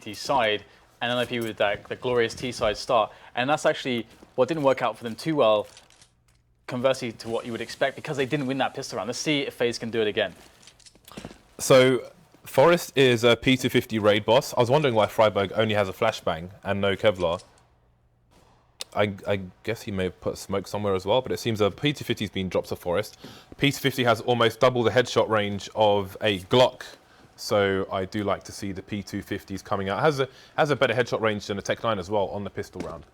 CT side, and NiP with that the glorious T side start. And that's actually what didn't work out for them too well, conversely to what you would expect, because they didn't win that pistol round. Let's see if FaZe can do it again. So Forest is a P250 raid boss. I was wondering why Freiburg only has a flashbang and no Kevlar. I guess he may have put smoke somewhere as well, but it seems a P250 has been dropped to Forest. P250 has almost double the headshot range of a Glock, so I do like to see the P250s coming out. Has a better headshot range than a Tech 9 as well on the pistol round.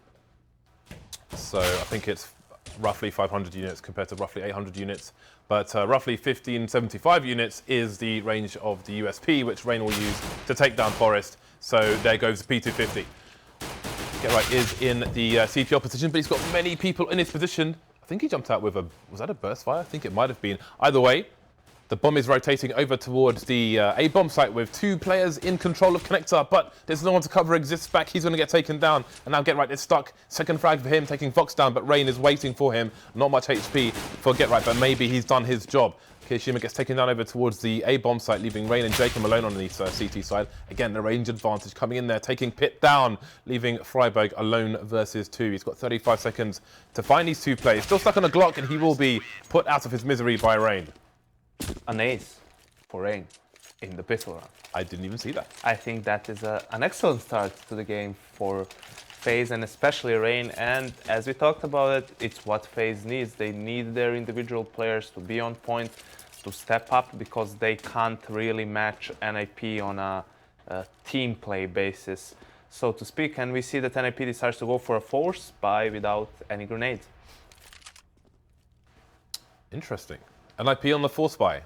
So I think it's roughly 500 units compared to roughly 800 units, but roughly 1575 units is the range of the USP, which Rain will use to take down Forest. So there goes the P250. Get right is in the CPL position, but he's got many people in his position. I think he jumped out with a, was that a burst fire? I think it might have been. Either way, the bomb is rotating over towards the A bomb site with 2 players in control of Connector, but there's no one to cover Exists back. He's going to get taken down, and now Get Right is stuck. Second frag for him, taking Fox down, but Rain is waiting for him. Not much HP for Get Right, but maybe he's done his job. Kirishima gets taken down over towards the A bomb site, leaving Rain and Jacob alone on the CT side. Again, the range advantage coming in there, taking Pit down, leaving Freiburg alone versus 2. He's got 35 seconds to find these 2 players. Still stuck on a Glock, and he will be put out of his misery by Rain. An ace for Rain in the pistol round. I didn't even see that. I think that is an excellent start to the game for FaZe and especially Rain. And as we talked about it, it's what FaZe needs. They need their individual players to be on point, to step up, because they can't really match NiP on a team play basis, so to speak. And we see that NiP decides to go for a force buy without any grenades. Interesting. NiP on the force buy.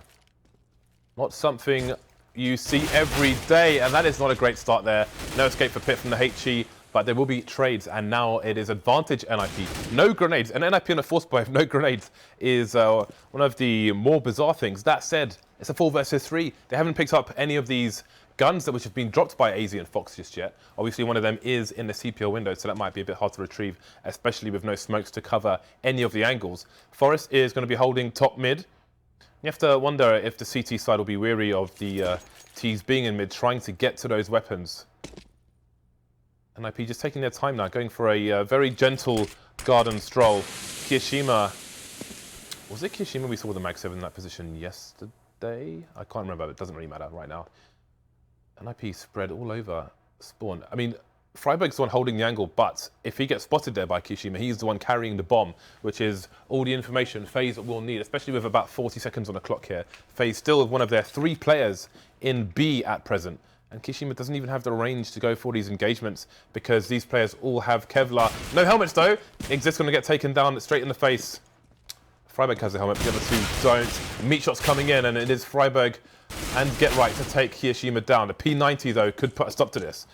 Not something you see every day, and that is not a great start there. No escape for Pit from the HE, but there will be trades, and now it is advantage NiP. No grenades, and NiP on a force buy with no grenades is one of the more bizarre things. That said, it's a 4 versus 3. They haven't picked up any of these guns which have been dropped by AZ and Fox just yet. Obviously, one of them is in the CPL window, so that might be a bit hard to retrieve, especially with no smokes to cover any of the angles. Forest is going to be holding top mid. You have to wonder if the CT side will be weary of the T's being in mid, trying to get to those weapons. NiP just taking their time now, going for a very gentle garden stroll. Kirishima, was it Kirishima we saw with the Mag 7 in that position yesterday? I can't remember, it doesn't really matter right now. NiP spread all over spawn. I mean, Freiburg's the one holding the angle, but if he gets spotted there by Kirishima, he's the one carrying the bomb, which is all the information FaZe will need, especially with about 40 seconds on the clock here. FaZe still one of their 3 players in B at present, and Kirishima doesn't even have the range to go for these engagements because these players all have Kevlar. No helmets though. Exist's going to get taken down straight in the face. Freiburg has a helmet, the other 2 don't. Meat shots coming in, and it is Freiburg and Get Right to take Kirishima down. The P90 though could put a stop to this.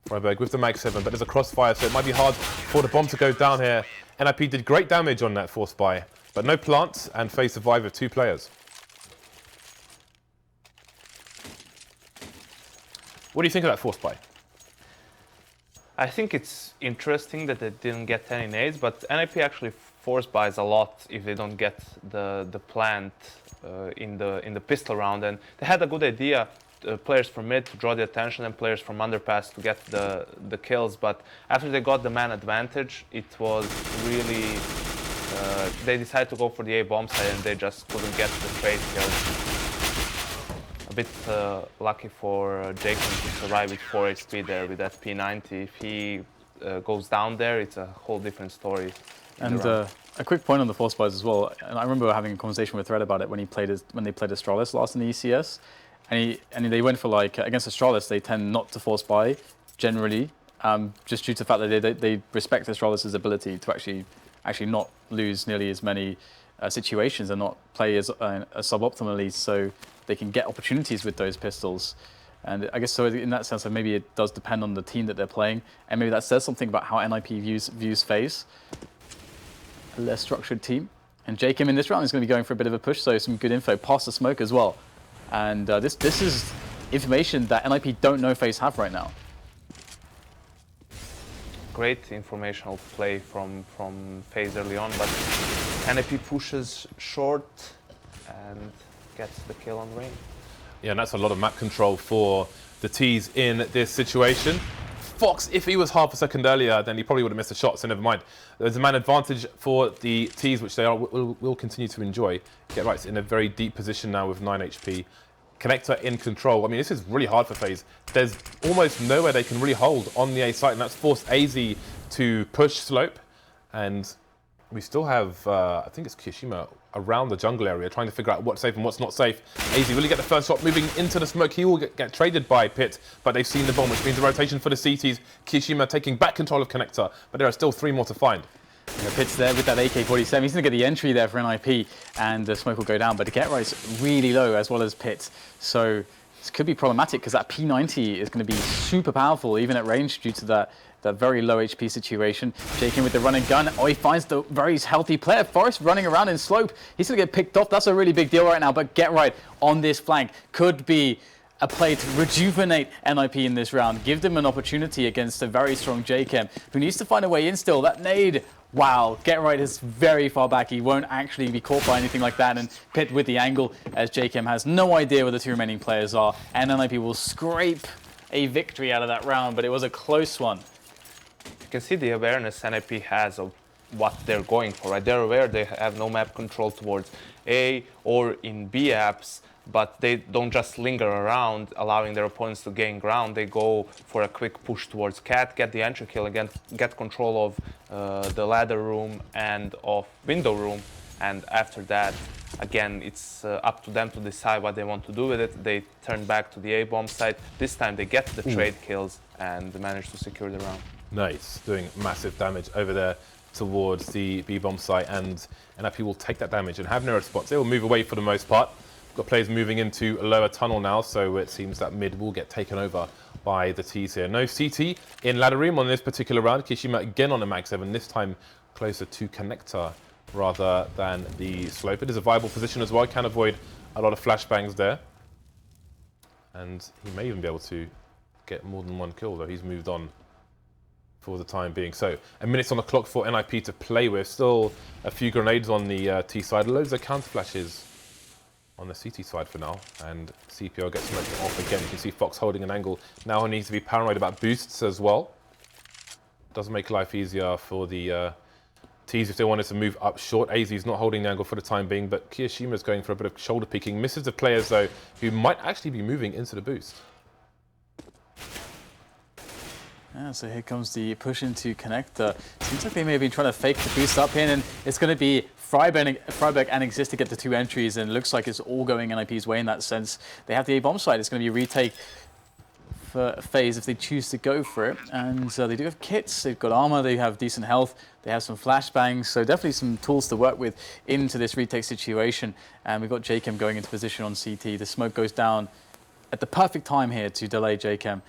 Freiburg with the Mag 7, but there's a crossfire, so it might be hard for the bomb to go down here. NiP did great damage on that force buy, but no plant, and FaZe survive with 2 players. What do you think of that force buy? I think it's interesting that they didn't get any nades, but NiP actually force buys a lot if they don't get the plant in the pistol round, and they had a good idea. Players from mid to draw the attention and players from underpass to get the kills, but after they got the man advantage, it was really they decided to go for the A bomb side and they just couldn't get the trade kills. A bit lucky for Jacob to survive with 4 HP there with that P90. If he goes down there, it's a whole different story. And a quick point on the force buys as well. And I remember having a conversation with Thread about it when they played Astralis last in the ECS. And they went for, like, against Astralis, they tend not to force buy, generally, just due to the fact that they respect Astralis' ability to actually not lose nearly as many situations and not play as suboptimally, so they can get opportunities with those pistols. And I guess so in that sense, maybe it does depend on the team that they're playing, and maybe that says something about how NiP views FaZe. A less structured team. And Jacob in this round is going to be going for a bit of a push, so some good info past the smoke as well. And this is information that NiP don't know FaZe have right now. Great informational play from FaZe early on, but NiP pushes short and gets the kill on Rain. Yeah, and that's a lot of map control for the T's in this situation. Fox, if he was half a second earlier, then he probably would have missed a shot, so never mind. There's a man advantage for the T's, which they will continue to enjoy. Get right in a very deep position now with 9 HP. Connector in control. I mean, this is really hard for Faze. There's almost nowhere they can really hold on the A site, and that's forced AZ to push slope. And we still have, I think it's Kiyashima around the jungle area, trying to figure out what's safe and what's not safe. AZ really get the first shot, moving into the smoke. He will get traded by Pit, but they've seen the bomb, which means a rotation for the CTs. Kiyashima taking back control of Connector, but there are still 3 more to find. Pit's there with that AK-47. He's going to get the entry there for NiP, and the smoke will go down. But the get right's really low, as well as Pit. So this could be problematic, because that P90 is going to be super powerful, even at range, due to that very low HP situation. Jakin with the run and gun. Oh, he finds the very healthy player. Forrest running around in slope. He's going to get picked off. That's a really big deal right now. But get right on this flank could be a play to rejuvenate NiP in this round. Give them an opportunity against a very strong JChem, who needs to find a way in still. That nade, wow, Get Right is very far back. He won't actually be caught by anything like that. And Pit with the angle, as JChem has no idea where the 2 remaining players are. And NiP will scrape a victory out of that round, but it was a close one. You can see the awareness NiP has of what they're going for, right? They're aware they have no map control towards A or in B apps, but they don't just linger around, allowing their opponents to gain ground. They go for a quick push towards Cat, get the entry kill, again, get control of the ladder room and of window room. And after that, again, it's up to them to decide what they want to do with it. They turn back to the A-bomb site. This time they get the trade kills and manage to secure the round. Nice, doing massive damage over there towards the B-bomb site, and NiP will take that damage and have narrow spots. They will move away for the most part. Got players moving into a lower tunnel now, so it seems that mid will get taken over by the T's here. No CT in ladder room on this particular round. Kiyashima again on a mag 7, this time closer to Connector rather than the slope. It is a viable position as well, can avoid a lot of flashbangs there. And he may even be able to get more than 1 kill, though he's moved on for the time being. So a minute on the clock for NiP to play with. Still a few grenades on the T side, loads of counter flashes on the CT side for now, and CPO gets smoked off again. You can see Fox holding an angle. Now he needs to be paranoid about boosts as well. Does make life easier for the T's if they wanted to move up short. AZ's not holding the angle for the time being, but Kiyashima's going for a bit of shoulder peeking. Misses the players though, who might actually be moving into the boost. Yeah, so here comes the push into Connector. Seems like they may have been trying to fake the boost up in, and it's going to be Freiberg and Exist to get the 2 entries, and it looks like it's all going NiP's way in that sense. They have the A-bomb side. It's going to be a retake for Faze if they choose to go for it. And they do have kits, they've got armor, they have decent health, they have some flashbangs, so definitely some tools to work with into this retake situation. And we've got JChem going into position on CT. The smoke goes down at the perfect time here to delay JChem.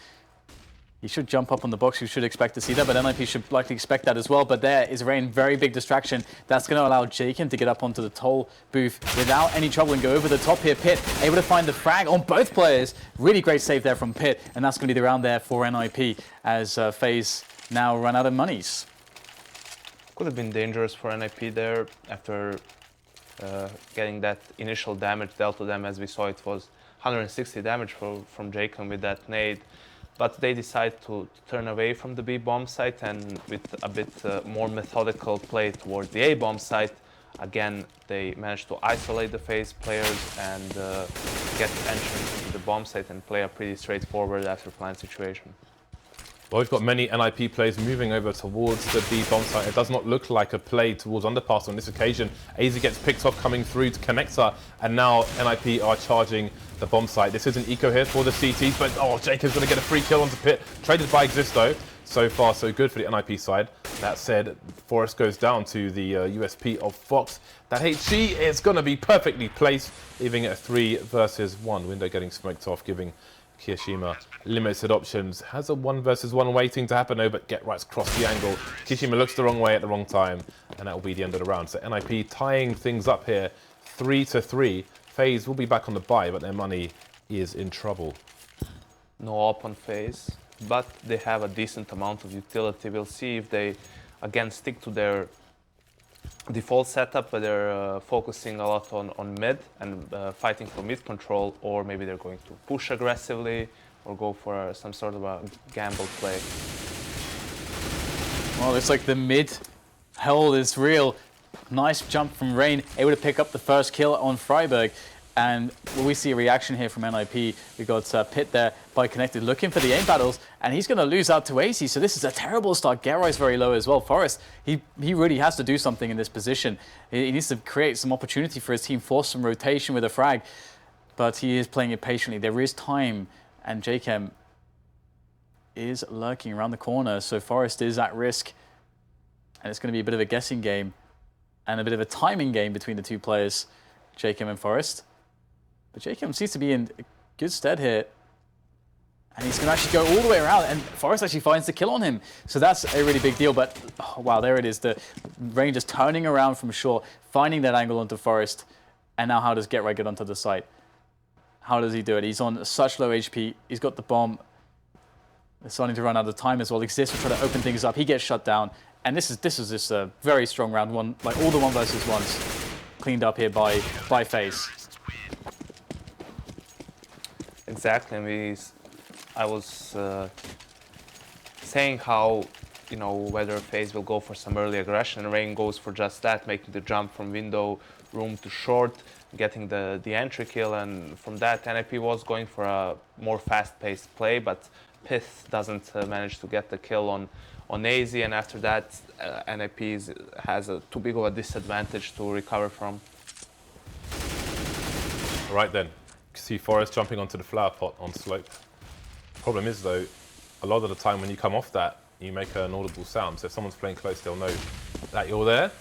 He should jump up on the box. You should expect to see that, but NiP should likely expect that as well. But there is Rain, very big distraction. That's going to allow JChem to get up onto the toll booth without any trouble and go over the top here. Pit able to find the frag on both players. Really great save there from Pit, and that's going to be the round there for NiP as Faze now run out of monies. Could have been dangerous for NiP there after getting that initial damage dealt to them. As we saw, it was 160 damage from JChem with that nade. But they decide to turn away from the B-bomb site, and with a bit more methodical play towards the A-bomb site, again, they managed to isolate the Faze players and get entrance into the bomb site and play a pretty straightforward after plan situation. Well, we've got many NiP players moving over towards the B-bomb site. It does not look like a play towards underpass on this occasion. AZ gets picked off coming through to Connector, and now NiP are charging the bomb site. This is an eco here for the CTs, but oh, Jacob's going to get a free kill onto Pit. Traded by Exist though. So far, so good for the NiP side. That said, Forrest goes down to the USP of Fox. That HG is going to be perfectly placed, leaving it a 3 versus 1. Window getting smoked off, giving Kiyashima limited options. Has a 1 versus 1 waiting to happen though, but Get Right's crossed the angle. Kiyashima looks the wrong way at the wrong time, and that will be the end of the round. So NiP tying things up here, 3-3. Faze will be back on the bye, but their money is in trouble. No up on Faze, but they have a decent amount of utility. We'll see if they again stick to their default setup, where they're focusing a lot on mid and fighting for mid control, or maybe they're going to push aggressively, or go for some sort of a gamble play. Well, it's like the mid hold is real. Nice jump from Rain, able to pick up the first kill on Freiburg. And we see a reaction here from NiP. We got Pit there by connected, looking for the aim battles, and he's going to lose out to AC. So this is a terrible start. Gerai's very low as well. Forest, he really has to do something in this position. He needs to create some opportunity for his team, force some rotation with a frag. But he is playing it patiently. There is time, and JChem is lurking around the corner. So Forest is at risk, and it's going to be a bit of a guessing game and a bit of a timing game between the two players, JChem and Forest. But JChem seems to be in good stead here. And he's going to actually go all the way around, and Forest actually finds the kill on him. So that's a really big deal, but oh, wow, there it is. The Rain just turning around from shore, finding that angle onto Forest. And now how does GetRight get onto the site? How does he do it? He's on such low HP. He's got the bomb. They're starting to run out of time as well. Exist will try to open things up. He gets shut down. And this is just a very strong round one, like all the 1 versus 1s cleaned up here by Faze. Exactly. I was saying how, you know, whether Faze will go for some early aggression, and Rain goes for just that, making the jump from window room to short, getting the entry kill, and from that NiP was going for a more fast-paced play, but Pith doesn't manage to get the kill on AZ, and after that NiP has too big of a disadvantage to recover from. All right then, see Forest jumping onto the flower pot on slope. Problem is though, a lot of the time when you come off that, you make an audible sound. So if someone's playing close, they'll know that you're there.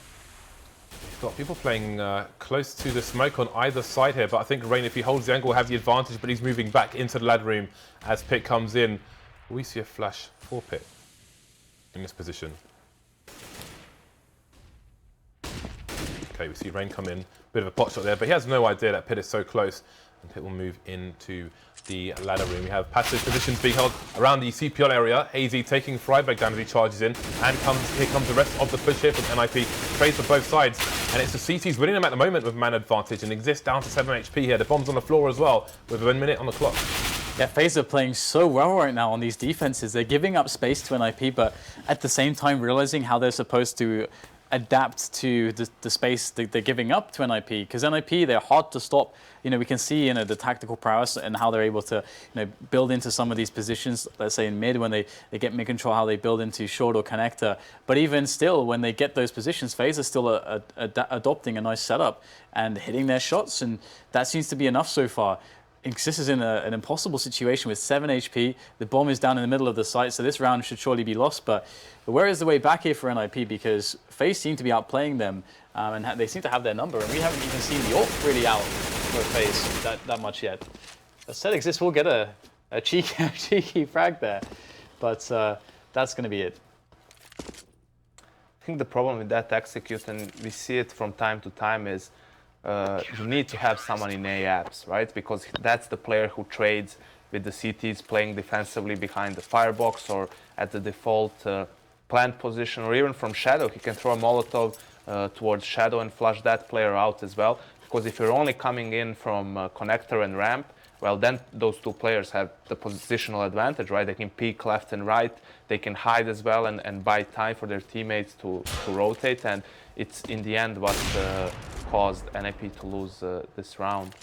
You've got people playing close to the smoke on either side here, but I think Rain, if he holds the angle, will have the advantage, but he's moving back into the ladder room as Pit comes in. We see a flash for Pit in this position. Okay, we see Rain come in, bit of a pot shot there, but he has no idea that Pit is so close, and Pit will move into the ladder room. We have passive positions being held around the CPL area. AZ taking Freiburg down as he charges in, and here comes the rest of the push here from NiP. Trades for both sides, and it's the CTs winning them at the moment with man advantage, and Exist down to 7 HP here. The bomb's on the floor as well, with 1 minute on the clock. Yeah, Faze are playing so well right now on these defenses. They're giving up space to NiP, but at the same time realizing how they're supposed to adapt to the space they're giving up to NiP. Because NiP, they're hard to stop. You know, we can see, you know, the tactical prowess and how they're able to, you know, build into some of these positions, let's say in mid, when they get mid-control, how they build into short or connector. But even still, when they get those positions, Faze are still adopting a nice setup and hitting their shots, and that seems to be enough so far. Exist is in an impossible situation with 7 HP. The bomb is down in the middle of the site, so this round should surely be lost. But where is the way back here for NiP? Because Faze seem to be outplaying them, and they seem to have their number. And we haven't even seen the ult really out for Faze that much yet. As said, Exist will get a cheeky frag there, but that's going to be it. I think the problem with that execute, and we see it from time to time, is you need to have someone in A apps, right? Because that's the player who trades with the CTs playing defensively behind the firebox or at the default plant position, or even from Shadow. He can throw a Molotov towards Shadow and flush that player out as well. Because if you're only coming in from connector and ramp, well, then those two players have the positional advantage, right? They can peek left and right. They can hide as well and buy time for their teammates to rotate. And it's in the end what caused NiP to lose this round.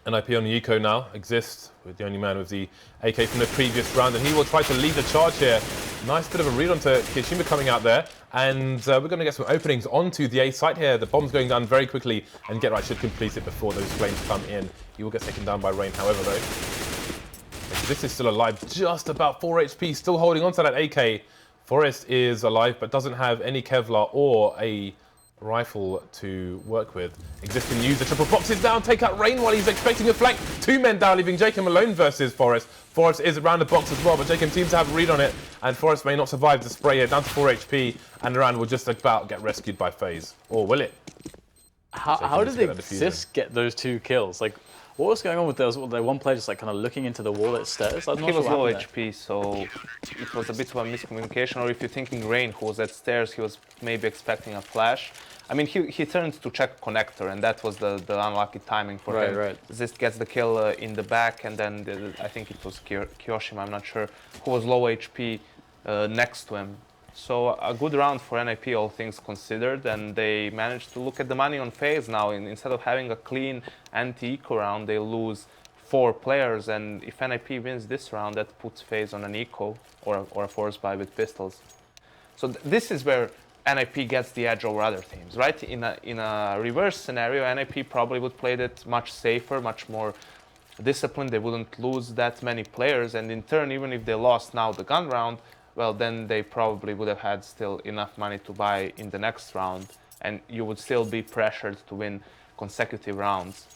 NiP on the eco now. Exist with the only man with the AK from the previous round, and he will try to lead the charge here. Nice bit of a read onto Kishima coming out there, and we're going to get some openings onto the A site here. The bomb's going down very quickly, and GetRight should complete it before those flames come in. He will get taken down by Rain, however, though. This is still alive, just about 4 HP, still holding onto that AK. Forest is alive, but doesn't have any Kevlar or a rifle to work with. Exist can use the triple boxes down, take out Rain while he's expecting a flank. 2 men down, leaving JChem alone versus Forest. Forest is around the box as well, but JChem seems to have a read on it, and Forest may not survive the spray here, down to 4 HP, and the round will just about get rescued by Faze. Or will it? How did Exist get those 2 kills? Like, what was going on with those? The one player just like kind of looking into the wall at stairs? I'm not He sure was what low happened HP, so it was a bit of a miscommunication. Or if you're thinking Rain, who was at stairs, he was maybe expecting a flash. I mean, he turned to check connector, and that was the unlucky timing for him. Right. Zist gets the kill in the back, and then I think it was Kiyoshima, I'm not sure, who was low HP next to him. So a good round for NiP, all things considered, and they managed to look at the money on Faze now. Instead of having a clean anti-eco round, they lose 4 players, and if NiP wins this round, that puts Faze on an eco or a force buy with pistols. So this is where NiP gets the edge over other teams, right? In a reverse scenario, NiP probably would play it much safer, much more disciplined. They wouldn't lose that many players, and in turn, even if they lost now the gun round, well, then they probably would have had still enough money to buy in the next round, and you would still be pressured to win consecutive rounds.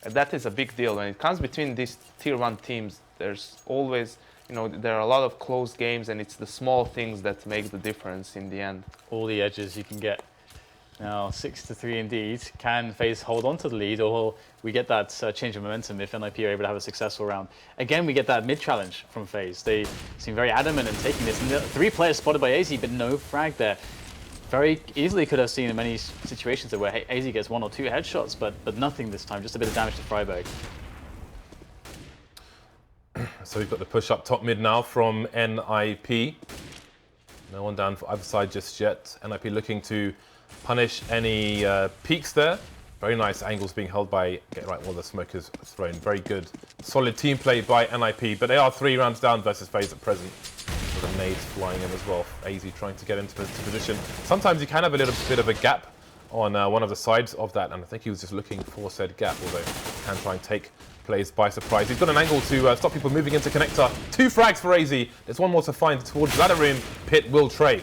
And that is a big deal. When it comes between these tier 1 teams, there's always, you know, there are a lot of close games, and it's the small things that make the difference in the end. All the edges you can get. Now 6-3 indeed. Can Faze hold on to the lead, or will we get that change of momentum if NiP are able to have a successful round? Again, we get that mid challenge from Faze. They seem very adamant in taking this. And the 3 players spotted by AZ, but no frag there. Very easily could have seen in many situations where AZ gets 1 or 2 headshots, but nothing this time. Just a bit of damage to Freiburg. So we've got the push up top mid now from NiP. No one down for either side just yet. NiP looking to punish any peaks there. Very nice angles being held by Get Right while the smoke is thrown. Very good, solid team play by NiP, but they are 3 rounds down versus Faze at present. With the nades flying in as well. AZ trying to get into position. Sometimes you can have a little bit of a gap on one of the sides of that, and I think he was just looking for said gap, although he can try and take plays by surprise. He's got an angle to stop people moving into connector. 2 frags for AZ. There's one more to find towards ladder room. Pit will trade.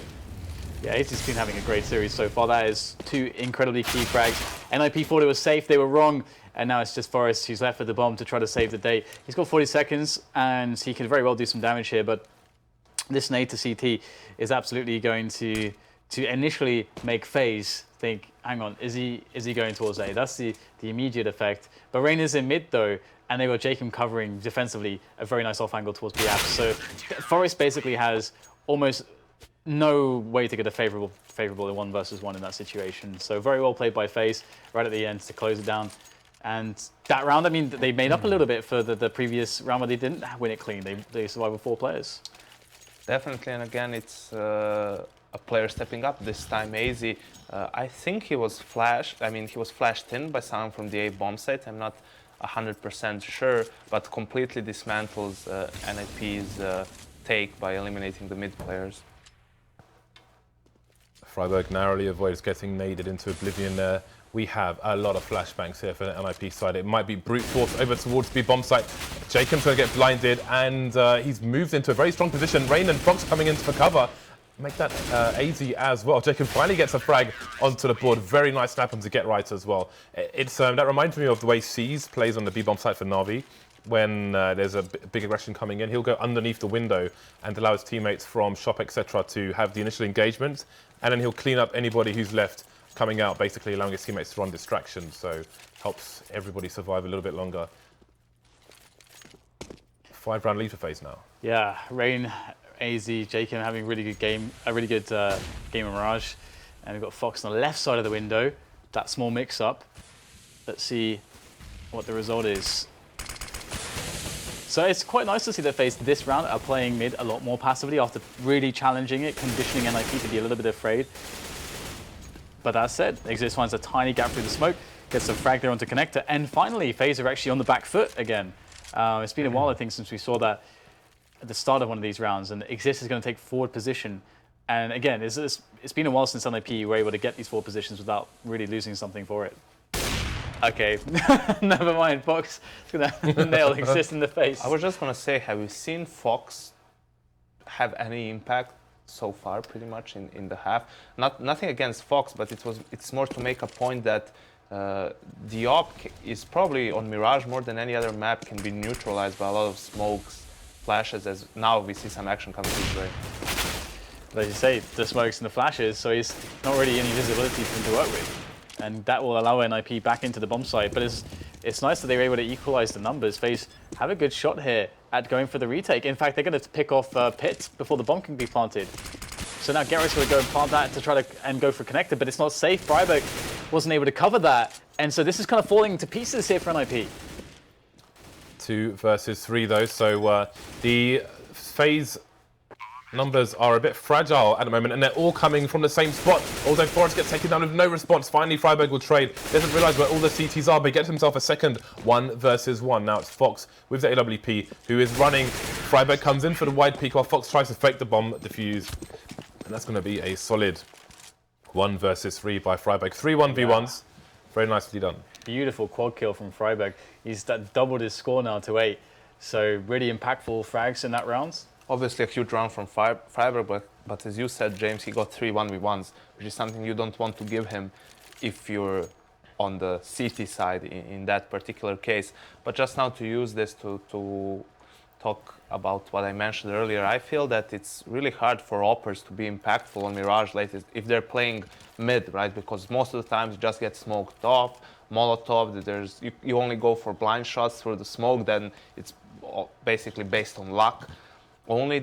Yeah, AZ's been having a great series so far. That is 2 incredibly key frags. NiP thought it was safe, they were wrong, and now it's just Forrest who's left with the bomb to try to save the day. He's got 40 seconds, and he can very well do some damage here, but this nade to CT is absolutely going to initially make Faze think, hang on, is he going towards A? That's the immediate effect. But Rain is in mid though, and they got Jacob covering defensively a very nice off angle towards BF. So Forrest basically has almost no way to get a favorable 1 versus 1 in that situation. So very well played by Faze right at the end to close it down. And that round, I mean, they made up a little bit for the previous round where they didn't win it clean. They survived with 4 players. Definitely, and again, it's a player stepping up this time. AZ, I think he was flashed. I mean, he was flashed in by someone from the A bomb site. I'm not 100% sure, but completely dismantles NiP's take by eliminating the mid players. Freiburg narrowly avoids getting naded into oblivion there. We have a lot of flashbangs here for the NiP side. It might be brute force over towards B bomb site. Jacob's going to get blinded, and he's moved into a very strong position. Rain and Fox coming in for cover. Make that AZ as well. Jacob finally gets a frag onto the board. Very nice snap on to Get Right as well. It's that reminds me of the way C's plays on the B bomb site for Na'Vi. When there's a big aggression coming in, he'll go underneath the window and allow his teammates from shop, etc., to have the initial engagement, and then he'll clean up anybody who's left coming out, basically allowing his teammates to run distractions, so helps everybody survive a little bit longer. 5 round lead for Faze now. Yeah, Rain, AZ, Jacob having a really good game of Mirage, and we've got Fox on the left side of the window. That small mix-up. Let's see what the result is. So it's quite nice to see that Faze this round are playing mid a lot more passively after really challenging it, conditioning NiP to be a little bit afraid. But that said, Exist finds a tiny gap through the smoke, gets a frag there onto connector, and finally Faze are actually on the back foot again. It's been a while, I think, since we saw that at the start of one of these rounds, and Exist is going to take forward position. And again, it's been a while since NiP were able to get these forward positions without really losing something for it. Okay, never mind, Fox is going to nail Exist in the face. I was just going to say, have you seen Fox have any impact so far, pretty much in the half? Nothing against Fox, but it's more to make a point that the op is probably on Mirage more than any other map can be neutralized by a lot of smokes, flashes, as now we see some action coming his way. But as you say, the smokes and the flashes, so he's not really any visibility for him to work with. And that will allow NiP back into the bomb site. But it's nice that they were able to equalize the numbers. Faze have a good shot here at going for the retake. In fact, they're going to pick off Pit before the bomb can be planted. So now Garrett's going to go and plant that to try to and go for connector, but it's not safe. Freiburg wasn't able to cover that, and so this is kind of falling to pieces here for NiP. 2 versus 3 though, so the Faze numbers are a bit fragile at the moment, and they're all coming from the same spot. Although Forrest gets taken down with no response. Finally, Freiburg will trade. Doesn't realise where all the CTs are, but gets himself a second 1 versus 1. Now it's Fox with the AWP, who is running. Freiburg comes in for the wide peak while Fox tries to fake the bomb defuse. And that's going to be a solid 1 versus 3 by Freiburg. 3 1v1s. Very nicely done. Beautiful quad kill from Freiburg. He's doubled his score now to 8. So really impactful frags in that round. Obviously a huge round from Freiburg, but as you said, James, he got 3 1v1s, which is something you don't want to give him if you're on the CT side in that particular case. But just now to use this to talk about what I mentioned earlier, I feel that it's really hard for oppers to be impactful on Mirage late if they're playing mid, right? Because most of the times you just get smoked off, Molotov, you only go for blind shots through the smoke, then it's basically based on luck. Only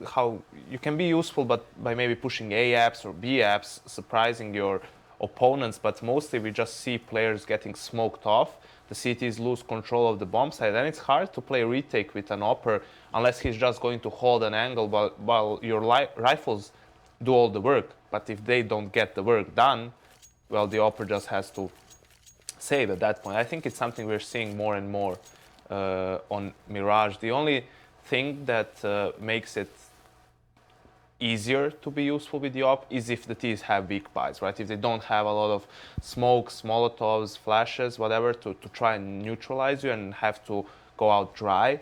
how you can be useful, but by maybe pushing A apps or B apps, surprising your opponents. But mostly we just see players getting smoked off. The CTs lose control of the bomb side, and it's hard to play retake with an opper unless he's just going to hold an angle while your rifles do all the work. But if they don't get the work done, well, the opper just has to save at that point. I think it's something we're seeing more and more on Mirage. The only thing that makes it easier to be useful with the op is if the Ts have weak buys, right? If they don't have a lot of smokes, Molotovs, flashes, whatever, to try and neutralize you and have to go out dry,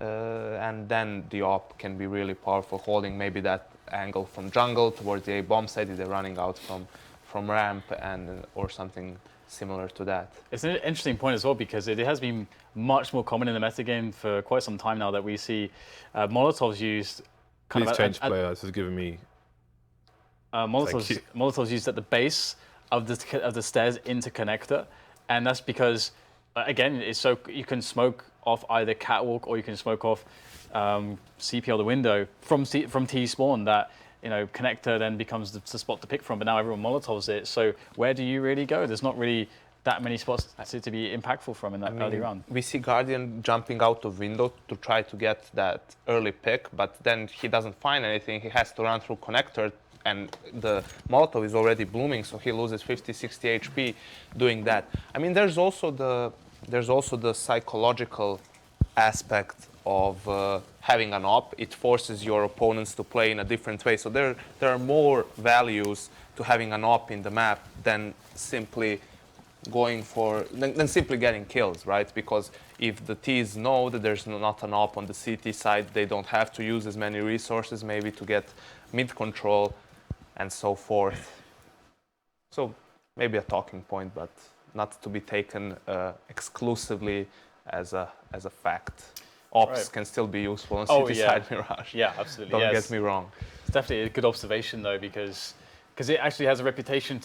and then the op can be really powerful, holding maybe that angle from jungle towards the A bomb side if they're running out from ramp and or something similar to that. It's an interesting point as well, because it has been much more common in the metagame for quite some time now that we see Molotovs used. Please change player. This is giving me. Molotovs used at the base of the stairs into connector, and that's because again, it's so you can smoke off either catwalk or you can smoke off CP or the window from T spawn. That connector then becomes the spot to pick from, but now everyone Molotovs it. So where do you really go? There's not really that many spots to be impactful from in that early round. We see Guardian jumping out of window to try to get that early pick, but then he doesn't find anything. He has to run through connector, and the Molotov is already blooming, so he loses 50, 60 HP doing that. I mean, there's also the psychological aspect of having an op. It forces your opponents to play in a different way. So there are more values to having an op in the map than simply simply getting kills, right? Because if the Ts know that there's not an op on the CT side, they don't have to use as many resources maybe to get mid control and so forth. So maybe a talking point, but not to be taken exclusively as a fact. Ops can still be useful on CT side Mirage. Yeah, absolutely. Don't get me wrong. It's definitely a good observation though, because it actually has a reputation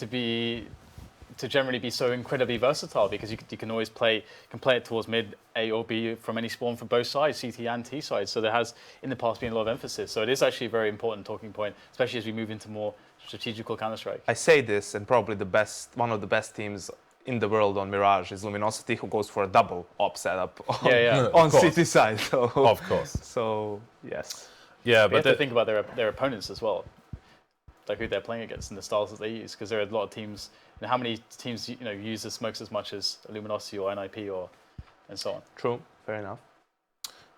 to generally be so incredibly versatile, because you can always play it towards mid A or B from any spawn from both sides, CT and T side. So there has in the past been a lot of emphasis. So it is actually a very important talking point, especially as we move into more strategical Counter-Strike. I say this, and probably one of the best teams in the world on Mirage is Luminosity, who goes for a double op setup on CT side. So, of course. So yes. Yeah, but you have to think about their opponents as well, like who they're playing against and the styles that they use, because there are a lot of teams. How many teams use the smokes as much as Luminosity or NiP and so on? True, fair enough.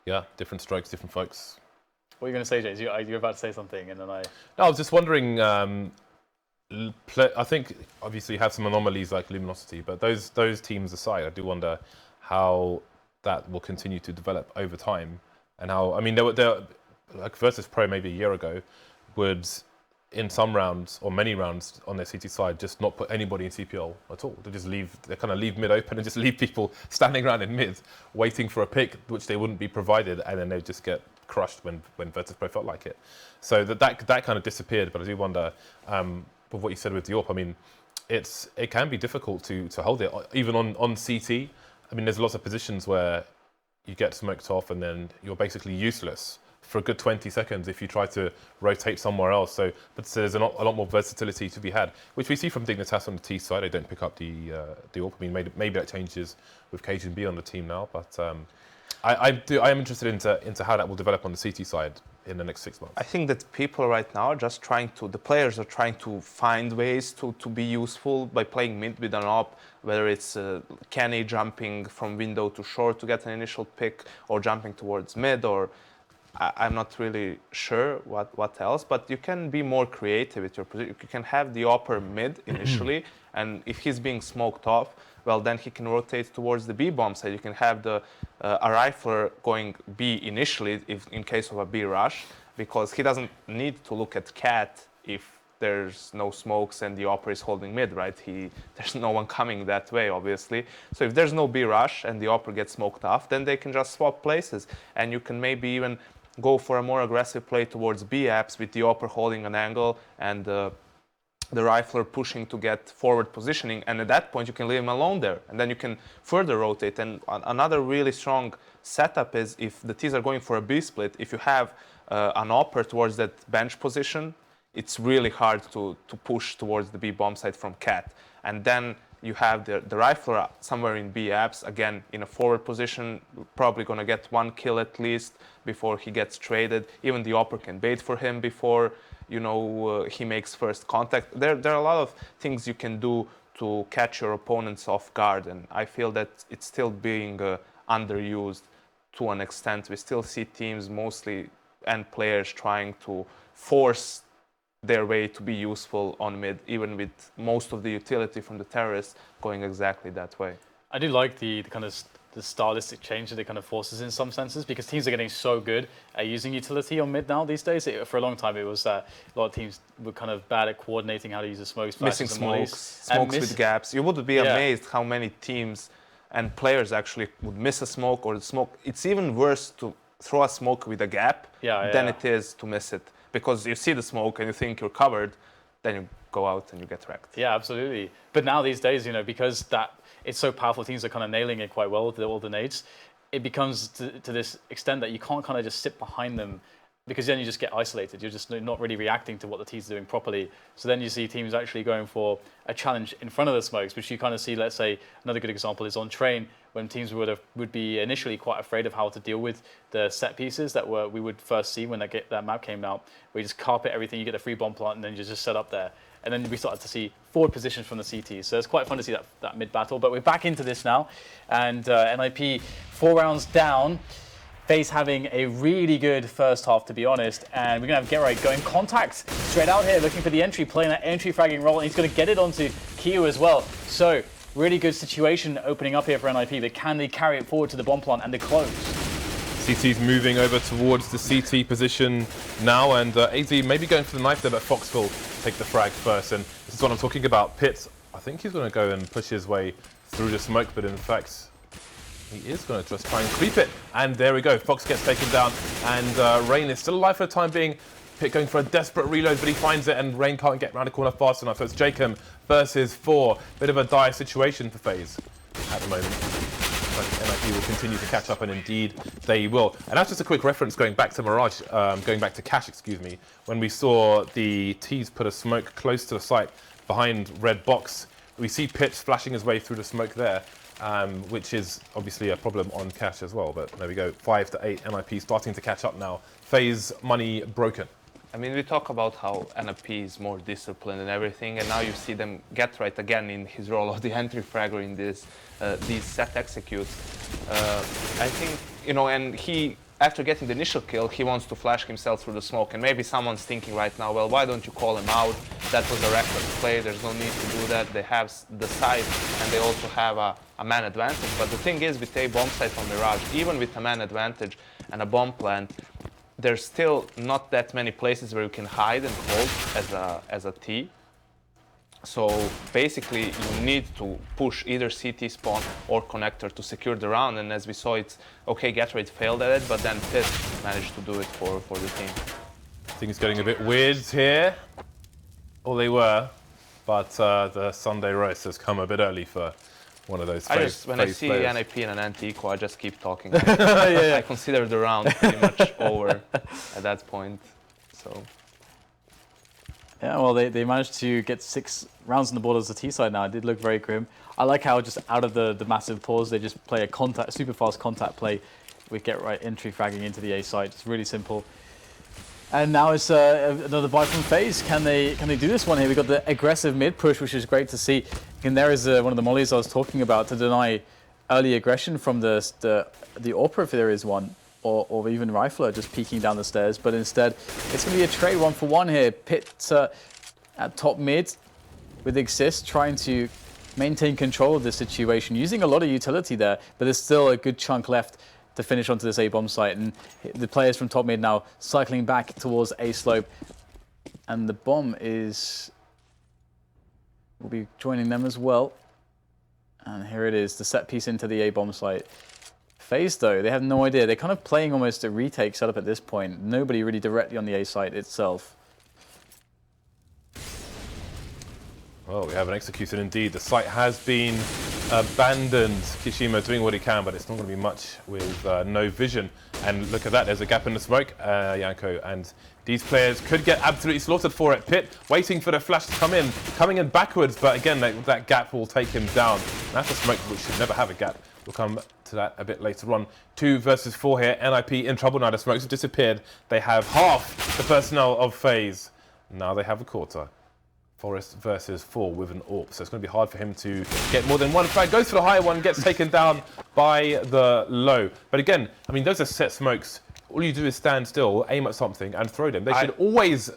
Yeah, different strokes, different folks. What are you going to say, James? You're about to say something, and then No, I was just wondering. I think obviously you have some anomalies like Luminosity, but those teams aside, I do wonder how that will continue to develop over time, and how they were like Versus Pro maybe a year ago would, in some rounds or many rounds on their CT side, just not put anybody in CPL at all. They kind of leave mid open and just leave people standing around in mid waiting for a pick which they wouldn't be provided, and then they just get crushed when Versus Pro felt like it. So that kind of disappeared. But I do wonder, with what you said with the op, it can be difficult to hold it even on CT. There's lots of positions where you get smoked off and then you're basically useless for a good 20 seconds if you try to rotate somewhere else. So, but there's a lot more versatility to be had, which we see from Dignitas on the T side. They don't pick up the AWP. I mean, maybe that changes with KGB on the team now, but I am interested into how that will develop on the CT side in the next 6 months. I think that people right now are just the players are trying to find ways to be useful by playing mid with an op, whether it's Kenny jumping from window to short to get an initial pick, or jumping towards mid, or I'm not really sure what else, but you can be more creative with your position. You can have the upper mid initially, and if he's being smoked off, well, then he can rotate towards the B bomb side. You can have a rifler going B initially if in case of a B rush, because he doesn't need to look at Cat if there's no smokes and the opera is holding mid, right? There's no one coming that way, obviously. So if there's no B rush and the opera gets smoked off, then they can just swap places, and you can maybe even go for a more aggressive play towards B apps with the opera holding an angle and the rifler pushing to get forward positioning, and at that point you can leave him alone there, and then you can further rotate. And another really strong setup is if the T's are going for a B split, if you have an opera towards that bench position, it's really hard to push towards the B bomb side from Cat. And then you have the rifler somewhere in B apps, again in a forward position, probably going to get 1 kill at least before he gets traded. Even the opera can bait for him before he makes first contact. There are a lot of things you can do to catch your opponents off guard, and I feel that it's still being underused to an extent. We still see teams mostly and players trying to force their way to be useful on mid, even with most of the utility from the terrorists going exactly that way. I do like the kind of the stylistic change that it kind of forces in some senses, because teams are getting so good at using utility on mid now these days. For a long time, it was a lot of teams were kind of bad at coordinating how to use the smokes, missing smokes with gaps. You would be amazed how many teams and players actually would miss a smoke or the smoke. It's even worse to throw a smoke with a gap than it is to miss it, because you see the smoke and you think you're covered, then you go out and you get wrecked. Yeah, absolutely. But now these days, because it's so powerful, teams are kind of nailing it quite well with all the nades. It becomes to this extent that you can't kind of just sit behind them, because then you just get isolated. You're just not really reacting to what the team's doing properly. So then you see teams actually going for a challenge in front of the smokes, which you kind of see, let's say, another good example is on Train, when teams would be initially quite afraid of how to deal with the set pieces that we would first see when that map came out, where you just carpet everything, you get a free bomb plant, and then you just set up there. And then we started to see forward positions from the CT. So it's quite fun to see that mid battle. But we're back into this now, and NiP 4 rounds down. Faze having a really good first half, to be honest, and we're going to have GetRight going contact straight out here, looking for the entry, playing that entry fragging role, and he's going to get it onto Kyu as well. So really good situation opening up here for NiP, but can they carry it forward to the bomb plant and the close? CT's moving over towards the CT position now, and AZ maybe going for the knife there, but Fox will take the frag first, and this is what I'm talking about. Pitts, I think he's going to go and push his way through the smoke, but in fact, he is going to just try and creep it. And there we go, Fox gets taken down, and Rain is still alive for the time being. Pitt going for a desperate reload, but he finds it, and Rain can't get around the corner fast enough. So it's Jacob versus 4. Bit of a dire situation for Faze at the moment. But NiP will continue to catch up, and indeed they will. And that's just a quick reference going back to Mirage, going back to Cash, excuse me, when we saw the T's put a smoke close to the site behind red box. We see Pitts flashing his way through the smoke there, which is obviously a problem on Cash as well. But there we go, 5-8, NiP starting to catch up now. Faze money broken. I mean, we talk about how NiP is more disciplined and everything, and now you see them GetRight again in his role of the entry fragger in these set executes. I think, and he, after getting the initial kill, he wants to flash himself through the smoke, and maybe someone's thinking right now, well, why don't you call him out? That was a reckless play, there's no need to do that. They have the site, and they also have a man advantage. But the thing is, with a bomb site on Mirage, even with a man advantage and a bomb plant, there's still not that many places where you can hide and hold as a T. So basically, you need to push either CT spawn or connector to secure the round. And as we saw, it's okay, GetRight failed at it, but then Pitt managed to do it for the team. Things getting a bit weird here. Well, they were, but the Sunday roast has come a bit early for one of those When I see players. NiP in an anti-eco, I just keep talking. Yeah. I consider the round pretty much over at that point. So Yeah, well, they managed to get 6 rounds on the board as the T side now. It did look very grim. I like how just out of the massive pause, they just play a super fast contact play. We get right entry fragging into the A site. It's really simple. And now it's another buy from Faze. Can they do this one here? We got the aggressive mid push, which is great to see. And there is one of the mollies I was talking about to deny early aggression from the AWP if there is one, or even Rifler just peeking down the stairs. But instead, it's going to be a trade 1-for-1 here. Pit at top mid with Exist trying to maintain control of the situation, using a lot of utility there, but there's still a good chunk left to finish onto this A bomb site, and the players from top mid now cycling back towards A slope, and the bomb will be joining them as well. And here it is, the set piece into the A bomb site. Faze though, they have no idea. They're kind of playing almost a retake setup at this point. Nobody really directly on the A site itself. Well, we have an execution indeed. The site has been abandoned. Kishima doing what he can, but it's not going to be much with no vision. And look at that, there's a gap in the smoke, Janko. And these players could get absolutely slaughtered for it. Pit waiting for the flash to come in, coming in backwards, but again, that gap will take him down. That's a smoke which should never have a gap. We'll come to that a bit later on. 2 versus 4 here. NiP in trouble now. The smokes have disappeared. They have half the personnel of Faze. Now they have a quarter. Forest versus 4 with an AWP, so it's going to be hard for him to get more than one frag. Goes for the higher one, gets taken down by the low. But again, I mean, those are set smokes. All you do is stand still, aim at something, and throw them. They should always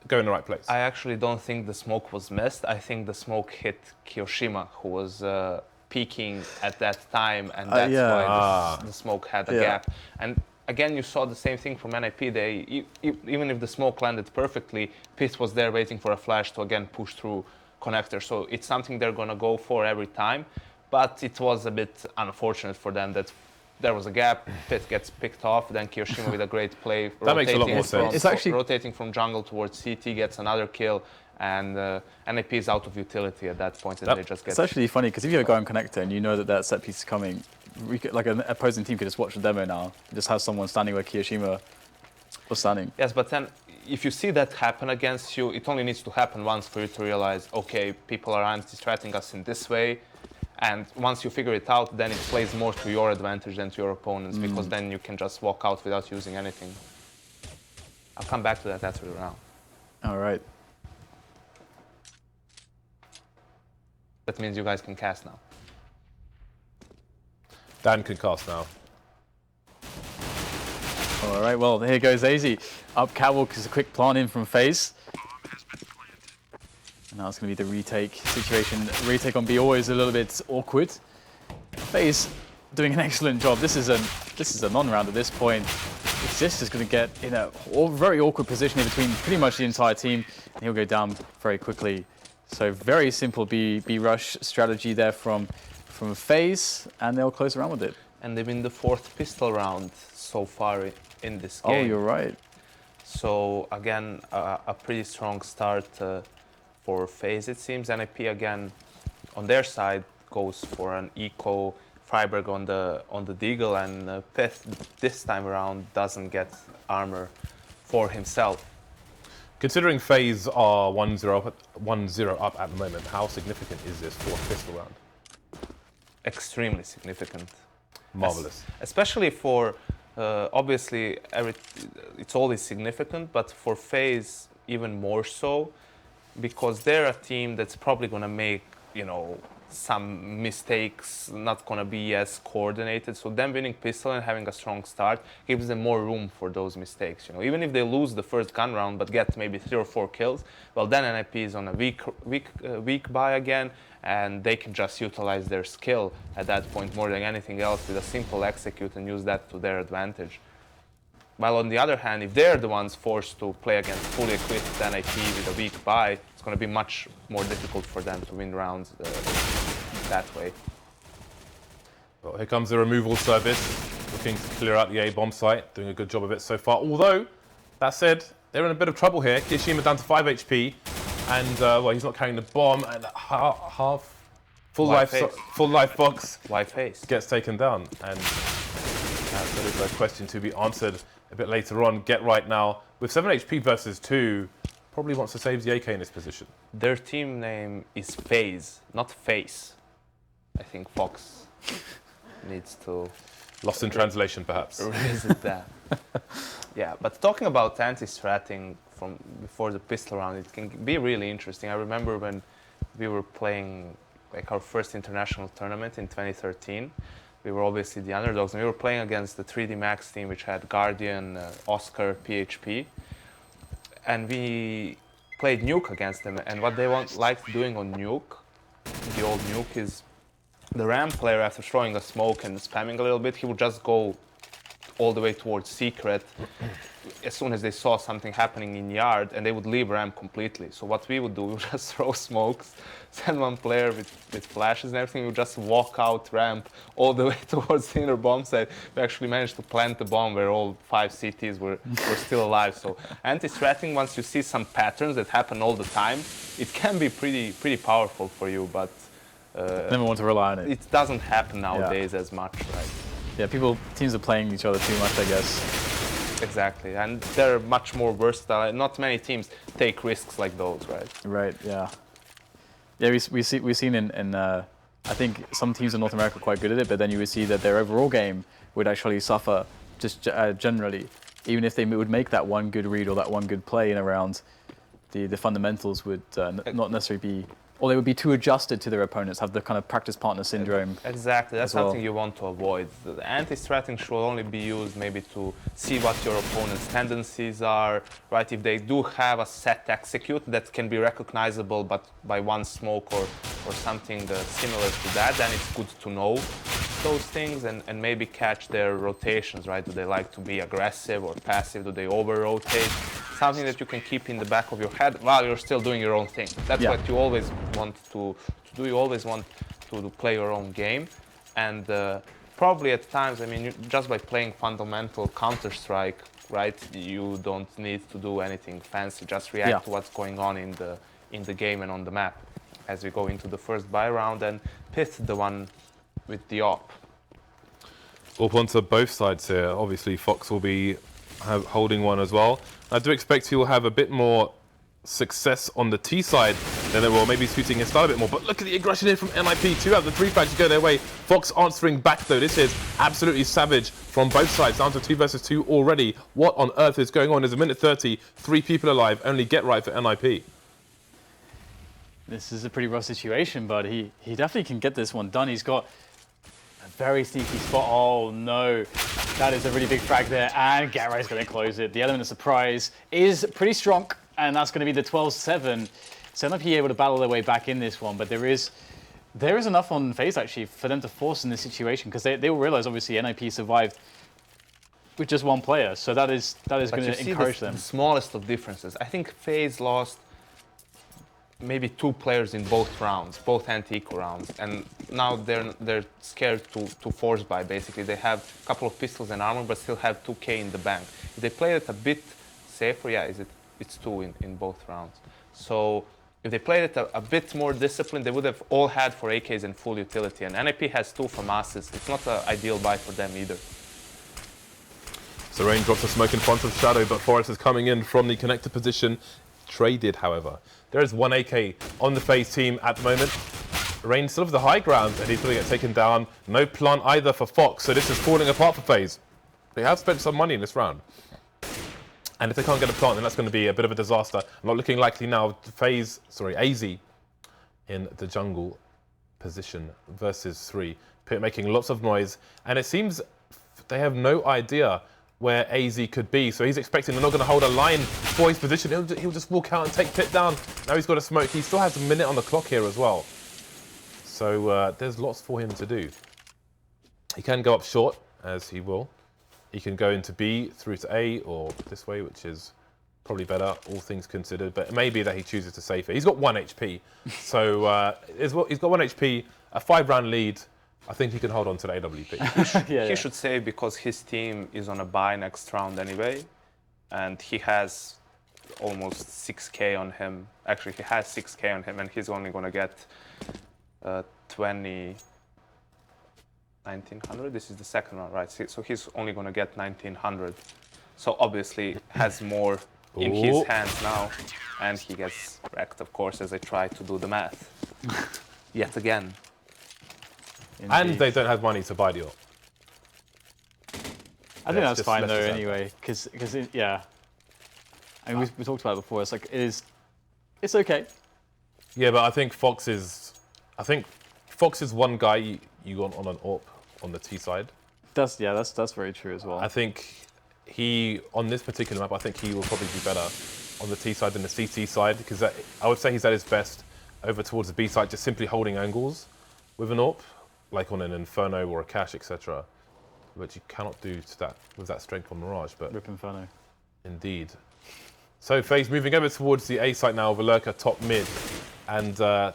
go in the right place. I actually don't think the smoke was missed. I think the smoke hit Kiyoshima, who was peeking at that time, and that's why the smoke had a gap. And again, you saw the same thing from NiP. Even if the smoke landed perfectly, Pit was there waiting for a flash to again push through connector. So it's something they're going to go for every time. But it was a bit unfortunate for them that there was a gap, Pit gets picked off, then Kiyoshima with a great play. That makes a lot more sense. It's actually rotating from jungle towards CT, gets another kill. And NiP is out of utility at that point, and they just get... It's actually funny, because if you go on connector and you know that set piece is coming, like an opposing team could just watch the demo now. Just have someone standing where Kiyoshima was standing. Yes, but then if you see that happen against you, it only needs to happen once for you to realize, okay, people are anti-stratting us in this way. And once you figure it out, then it plays more to your advantage than to your opponents, because then you can just walk out without using anything. I'll come back to that after the round. All right. That means you guys can cast now. Dan can cast now. All right, well, here goes AZ. Up catwalk is a quick plant in from Faze. And now it's going to be the retake situation. Retake on BO is a little bit awkward. Faze doing an excellent job. This is a non-round at this point. Exist is going to get in a very awkward position in between pretty much the entire team, and he'll go down very quickly. So very simple B rush strategy there from Faze, and they'll close around with it. And they've been the 4th pistol round so far in this game. Oh, you're right. So again, a pretty strong start for Faze, it seems. NiP again, on their side, goes for an eco Freiberg on the Deagle, and Pith this time around doesn't get armor for himself. Considering Faze are 1-0 up at the moment, how significant is this 4th pistol round? Extremely significant. Marvelous. Especially for, obviously, it's always significant, but for Faze even more so, because they're a team that's probably going to make, some mistakes, not going to be as coordinated. So them winning pistol and having a strong start gives them more room for those mistakes. Even if they lose the first gun round but get maybe 3 or 4 kills, well, then NiP is on a weak buy again, and they can just utilize their skill at that point more than anything else with a simple execute and use that to their advantage. While on the other hand, if they're the ones forced to play against fully equipped NiP with a weak buy, it's going to be much more difficult for them to win rounds that way. Well, here comes the removal service, looking to clear out the A bomb site, doing a good job of it so far. Although, that said, they're in a bit of trouble here. Kishima down to 5 HP, and well, he's not carrying the bomb, and half Full Why life, Faze? full life Fox Why Faze? gets taken down, and that is a question to be answered a bit later on. Get right now with 7 HP versus 2, probably wants to save the AK in this position. Their team name is Faze, not Face. I think Fox needs to Lost in translation, perhaps. revisit that. Yeah, but talking about anti-stratting from before the pistol round, it can be really interesting. I remember when we were playing like our first international tournament in 2013. We were obviously the underdogs, and we were playing against the 3D Max team, which had Guardian, Oscar, PHP, and we played Nuke against them. And what they liked doing on Nuke, the old Nuke, is the ramp player, after throwing a smoke and spamming a little bit, he would just go all the way towards secret as soon as they saw something happening in yard, and they would leave ramp completely. So what we would do, we would just throw smokes, send one player with flashes and everything, we would just walk out ramp all the way towards the inner bomb site. We actually managed to plant the bomb where all 5 CTs were still alive. So anti-stratting, once you see some patterns that happen all the time, it can be pretty powerful for you, but Never want to rely on it. it doesn't happen nowadays as much, right? Yeah, teams are playing each other too much, I guess. Exactly, and they're much more versatile. Not many teams take risks like those, right? Right. Yeah. Yeah, we've seen in I think some teams in North America are quite good at it, but then you would see that their overall game would actually suffer just generally, even if they would make that one good read or that one good play in a round, the fundamentals would not necessarily be. Or they would be too adjusted to their opponents, have the kind of practice partner syndrome. Exactly, that's well. something you want to avoid. The anti-stratting should only be used maybe to see what your opponent's tendencies are, right? If they do have a set execute that can be recognizable but by one smoke or something similar to that, then it's good to know those things and maybe catch their rotations, right? Do they like to be aggressive or passive? Do they over-rotate? Something that you can keep in the back of your head while you're still doing your own thing. That's what you always want to do. You always want to play your own game. And probably at times, I mean, just by playing fundamental Counter-Strike, right, you don't need to do anything fancy. Just react to what's going on in the game and on the map as we go into the first buy round and pit the one with the op. Up onto both sides here. Obviously, Fox will be holding one as well. I do expect he will have a bit more success on the T side than they will, maybe suiting his style a bit more. But look at the aggression here from NiP. 2 out of the 3 flags go their way. Fox answering back though. This is absolutely savage from both sides. Down to 2 versus 2 already. What on earth is going on? There's a minute 30, 3 people alive. Only get right for NiP. This is a pretty rough situation, but he definitely can get this one done. He's got a very sneaky spot. Oh no, that is a really big frag there, and Garay's going to close it. The element of surprise is pretty strong, and that's going to be the 12-7. So NiP able to battle their way back in this one, but there is enough on Faze actually for them to force in this situation, because they will realize obviously NiP survived with just one player, so that is going to encourage them. The smallest of differences. I think Faze lost maybe 2 players in both rounds, both anti-eco rounds, and now they're scared to force buy. Basically, they have a couple of pistols and armor, but still have 2K in the bank. If they played it a bit safer, it's 2 in both rounds. So if they played it a bit more disciplined, they would have all had 4 AKs and full utility. And NiP has 2 FAMASs. It's not an ideal buy for them either. So Rain drops a smoke in front of Shadow, but Forrest is coming in from the connector position. Traded, however. There is 1 AK on the Faze team at the moment. Rain still has the high ground, and he's going to get taken down. No plant either for Fox, so this is falling apart for Faze. They have spent some money in this round. And if they can't get a plant, then that's going to be a bit of a disaster. Not looking likely now. AZ in the jungle position versus 3. Pit making lots of noise, and it seems they have no idea where AZ could be. So he's expecting they're not going to hold a line for his position. He'll just walk out and take Pit down. Now he's got a smoke. He still has a minute on the clock here as well. So there's lots for him to do. He can go up short, as he will. He can go into B through to A or this way, which is probably better, all things considered. But it may be that he chooses to save it. He's got 1 HP. So he's got 1 HP, a 5-round lead. I think he can hold on to the AWP. He should save because his team is on a bye next round anyway. And he has almost 6K on him. Actually, he has 6K on him, and he's only going to get 1900. This is the second round, right? So he's only going to get 1900. So obviously has more in his hands now, and he gets wrecked, of course, as I try to do the math yet again. And they don't have money to buy the AWP. I think that's fine though, anyway, because yeah. I mean, we talked about it before. It's like it's okay. Yeah, but I think Fox is one guy you want on an AWP on the T side. That's very true as well. I think on this particular map, I think he will probably be better on the T side than the CT side, because I would say he's at his best over towards the B side, just simply holding angles with an AWP, like on an Inferno or a Cash, etc. Which you cannot do to that with that strength on Mirage. But Rip Inferno. Indeed. So Faze moving over towards the A site now with a lurker top mid, and it's not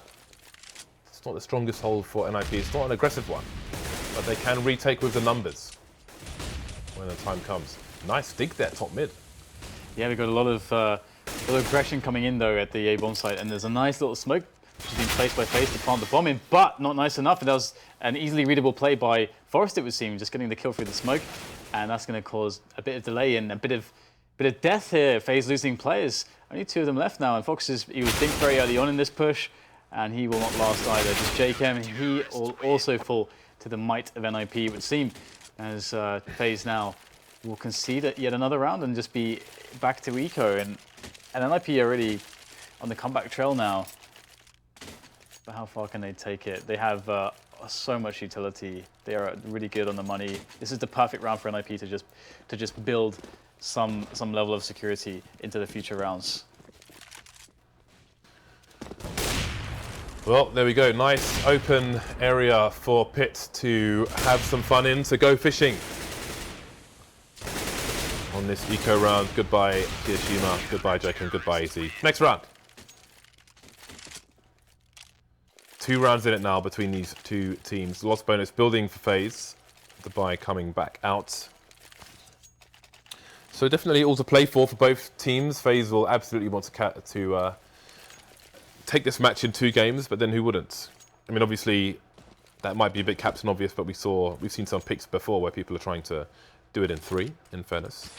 the strongest hold for NiP. It's not an aggressive one, but they can retake with the numbers when the time comes. Nice dig there, top mid. Yeah, we've got a lot of aggression coming in though at the A bomb site, and there's a nice little smoke which has been placed by Faze to plant the bomb in, but not nice enough. And that was an easily readable play by Forrest, it would seem, just getting the kill through the smoke, and that's going to cause a bit of delay and a bit of death here. Faze losing players. Only 2 of them left now, and Fox he was dinked very early on in this push, and he will not last either. Just JChem, he will also fall to the might of NiP, it would seem, as Faze now will concede yet another round and just be back to eco. And NiP are really on the comeback trail now. But how far can they take it? They have so much utility. They are really good on the money. This is the perfect round for NiP to just build some level of security into the future rounds. Well, there we go. Nice open area for Pit to have some fun in, to go fishing on this eco round. Goodbye, Hiroshima. Goodbye, Jake, and goodbye, AZ. Next round. 2 rounds in it now between these 2 teams. Lost bonus building for Faze. The buy coming back out. So definitely all to play for both teams. Faze will absolutely want to take this match in 2 games, but then who wouldn't? I mean, obviously, that might be a bit captain obvious, but we've seen some picks before where people are trying to do it in 3, in fairness.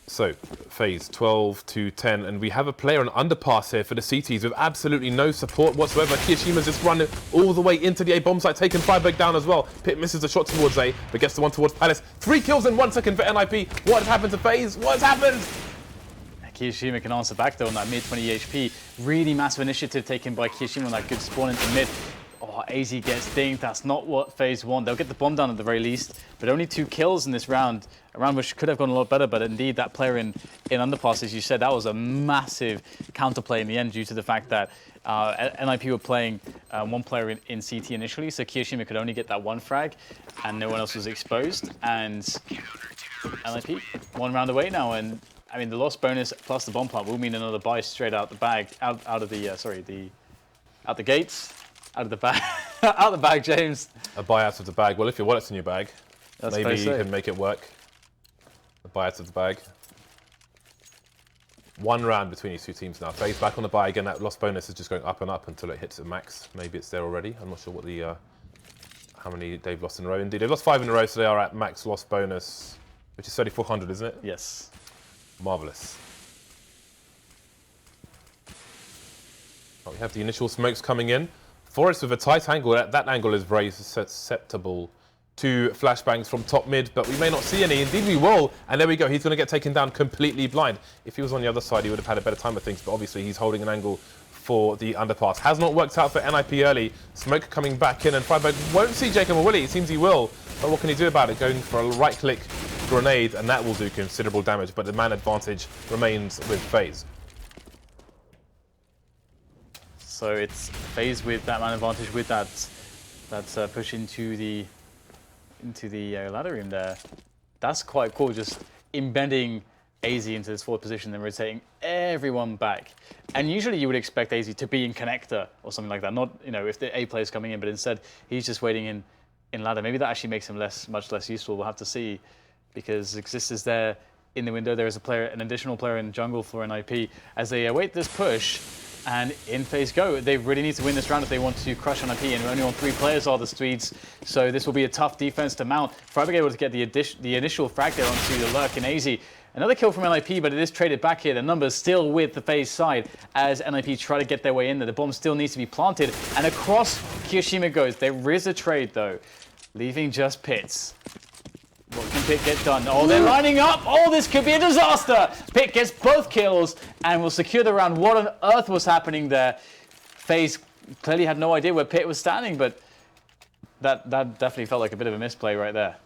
So, Faze 12 to 10, and we have a player on underpass here for the CTs with absolutely no support whatsoever. Kiyoshima's just run all the way into the A bomb site, taking Fireberg down as well. Pit misses the shot towards A, but gets the one towards Palace. 3 kills in 1 second for NiP. What has happened to Faze? What has happened? Kiyoshima can answer back though on that mid 20 HP. Really massive initiative taken by Kiyoshima on that good spawn into mid. Oh, AZ gets dinged. That's not what Faze want. They'll get the bomb down at the very least, but only 2 kills in this round. A round which could have gone a lot better, but indeed that player in underpass, as you said, that was a massive counterplay in the end due to the fact that NiP were playing 1 player in CT initially, so Kiyoshima could only get that 1 frag, and no one else was exposed. And NiP 1 round away now, and I mean the lost bonus plus the bomb plant will mean another buy straight out the bag, out of the out the gates. Out of the bag, out the bag, James. A buy out of the bag. Well, if your wallet's in your bag, that's maybe you can make it work. A buy out of the bag. 1 round between these 2 teams now. Faze back on the buy again. That lost bonus is just going up and up until it hits the max. Maybe it's there already. I'm not sure what the how many they've lost in a row. Indeed, they've lost 5 in a row, so they are at max lost bonus, which is 3,400, isn't it? Yes. Marvelous. Well, we have the initial smokes coming in. Forrest with a tight angle. That angle is very susceptible to flashbangs from top mid, but we may not see any. Indeed we will, and there we go. He's going to get taken down completely blind. If he was on the other side, he would have had a better time of things, but obviously he's holding an angle for the underpass. Has not worked out for NiP early. Smoke coming back in, and Fireberg won't see Jacob or Willie. It seems he will, but what can he do about it? Going for a right-click grenade, and that will do considerable damage, but the man advantage remains with Faze. So it's Faze with that man advantage, with that push into the ladder room there. That's quite cool, just embedding AZ into this forward position and rotating everyone back. And usually you would expect AZ to be in connector or something like that, not if the A player's coming in, but instead he's just waiting in ladder. Maybe that actually makes him much less useful. We'll have to see, because Exist is there in the window. There is an additional player in jungle for NiP as they await this push. And in Faze go. They really need to win this round if they want to crush NiP, and only on 3 players are the Swedes, so this will be a tough defense to mount. FreiBurg able to get the initial frag there onto the Lurk and AZ. Another kill from NiP, but it is traded back here. The numbers still with the Faze side as NiP try to get their way in there. The bomb still needs to be planted, and across Kiyoshima goes. There is a trade though, leaving just Pits. What can Pit get done? Oh, they're lining up. Oh, this could be a disaster. Pit gets both kills and will secure the round. What on earth was happening there? Faze clearly had no idea where Pit was standing, but that definitely felt like a bit of a misplay right there.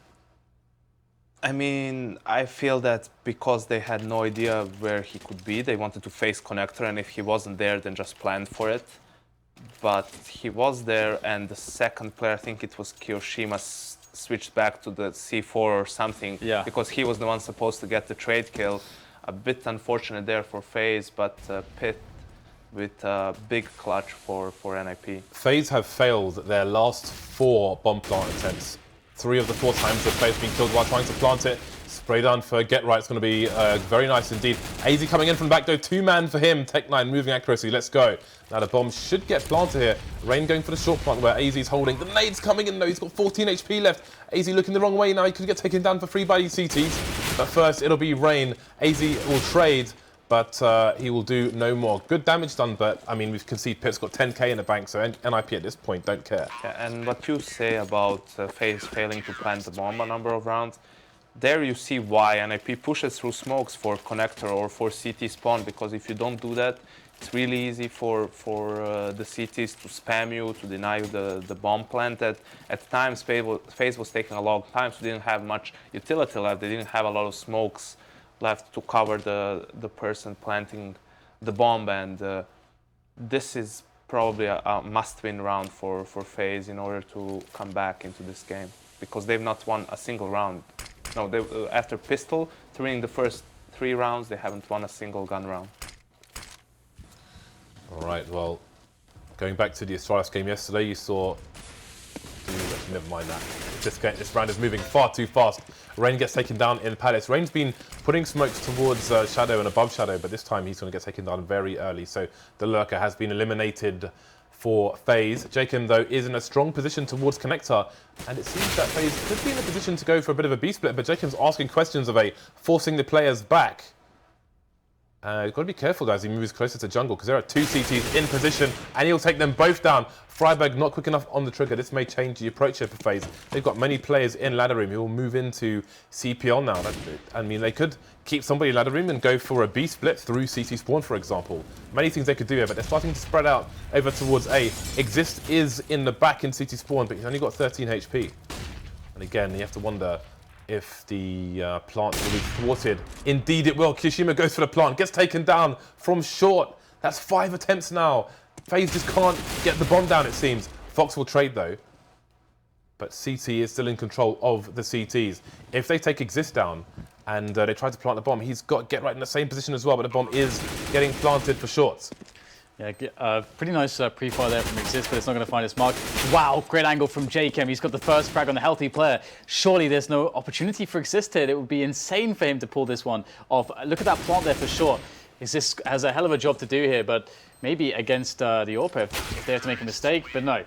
I mean, I feel that because they had no idea where he could be, they wanted to face connector, and if he wasn't there, then just planned for it. But he was there, and the second player, I think it was Kiyoshima, switched back to the C4 or something, because he was the one supposed to get the trade kill. A bit unfortunate there for Faze, but Pit with a big clutch for NiP. Faze have failed their last 4 bomb plant attempts. 3 of the 4 times the player's been killed while trying to plant it. Spray down for Get Right. It's going to be very nice indeed. AZ coming in from the back door. 2-man for him. Tech9 moving accuracy. Let's go. Now the bomb should get planted here. Rain going for the short plant where AZ's holding. The nade's coming in though. He's got 14 HP left. AZ looking the wrong way now. He could get taken down for free by these CTs. But first it'll be Rain. AZ will trade, but he will do no more. Good damage done, but I mean, we can see Pit's got 10k in the bank, so NiP at this point don't care. Yeah, and what you say about Faze failing to plant the bomb a number of rounds, there you see why NiP pushes through smokes for connector or for CT spawn, because if you don't do that, it's really easy for the CTs to spam you, to deny you the bomb plant. At times, Faze was taking a long time, so they didn't have much utility left. They didn't have a lot of smokes left to cover the person planting the bomb, and this is probably a must-win round for Faze in order to come back into this game, because they've not won a single round. No, after Pistol, winning the first 3 rounds, they haven't won a single gun round. All right, well, going back to the Astralis game yesterday, you saw... Never mind that. This round is moving far too fast. Rain gets taken down in Palace. Rain's been putting smokes towards Shadow and above Shadow, but this time he's going to get taken down very early. So the Lurker has been eliminated for Faze. Jacob, though, is in a strong position towards Connector, and it seems that Faze could be in a position to go for a bit of a B-split, but Jacob's asking questions of forcing the players back. You've got to be careful as he moves closer to jungle, because there are 2 CTs in position, and he'll take them both down. FreiBurg not quick enough on the trigger. This may change the approach here for Faze. They've got many players in ladder room who will move into CPL now. I mean, they could keep somebody in ladder room and go for a B split through CT spawn, for example. Many things they could do here, but they're starting to spread out over towards A. Exist is in the back in CT spawn, but he's only got 13 HP. And again, you have to wonder if the plant will be thwarted. Indeed it will. Kiyoshima goes for the plant, gets taken down from short. That's 5 attempts now. Faze just can't get the bomb down, it seems. Fox will trade though, but CT is still in control of the CTs. If they take Exist down and they try to plant the bomb, he's got Get Right in the same position as well, but the bomb is getting planted for shorts. Yeah, pretty nice pre-fire there from Exist, but it's not going to find its mark. Wow, great angle from JChem. He's got the first frag on the healthy player. Surely there's no opportunity for Exist here. It would be insane for him to pull this one off. Look at that plant there for sure. Exist has a hell of a job to do here, but maybe against the AWP if they have to make a mistake, but no.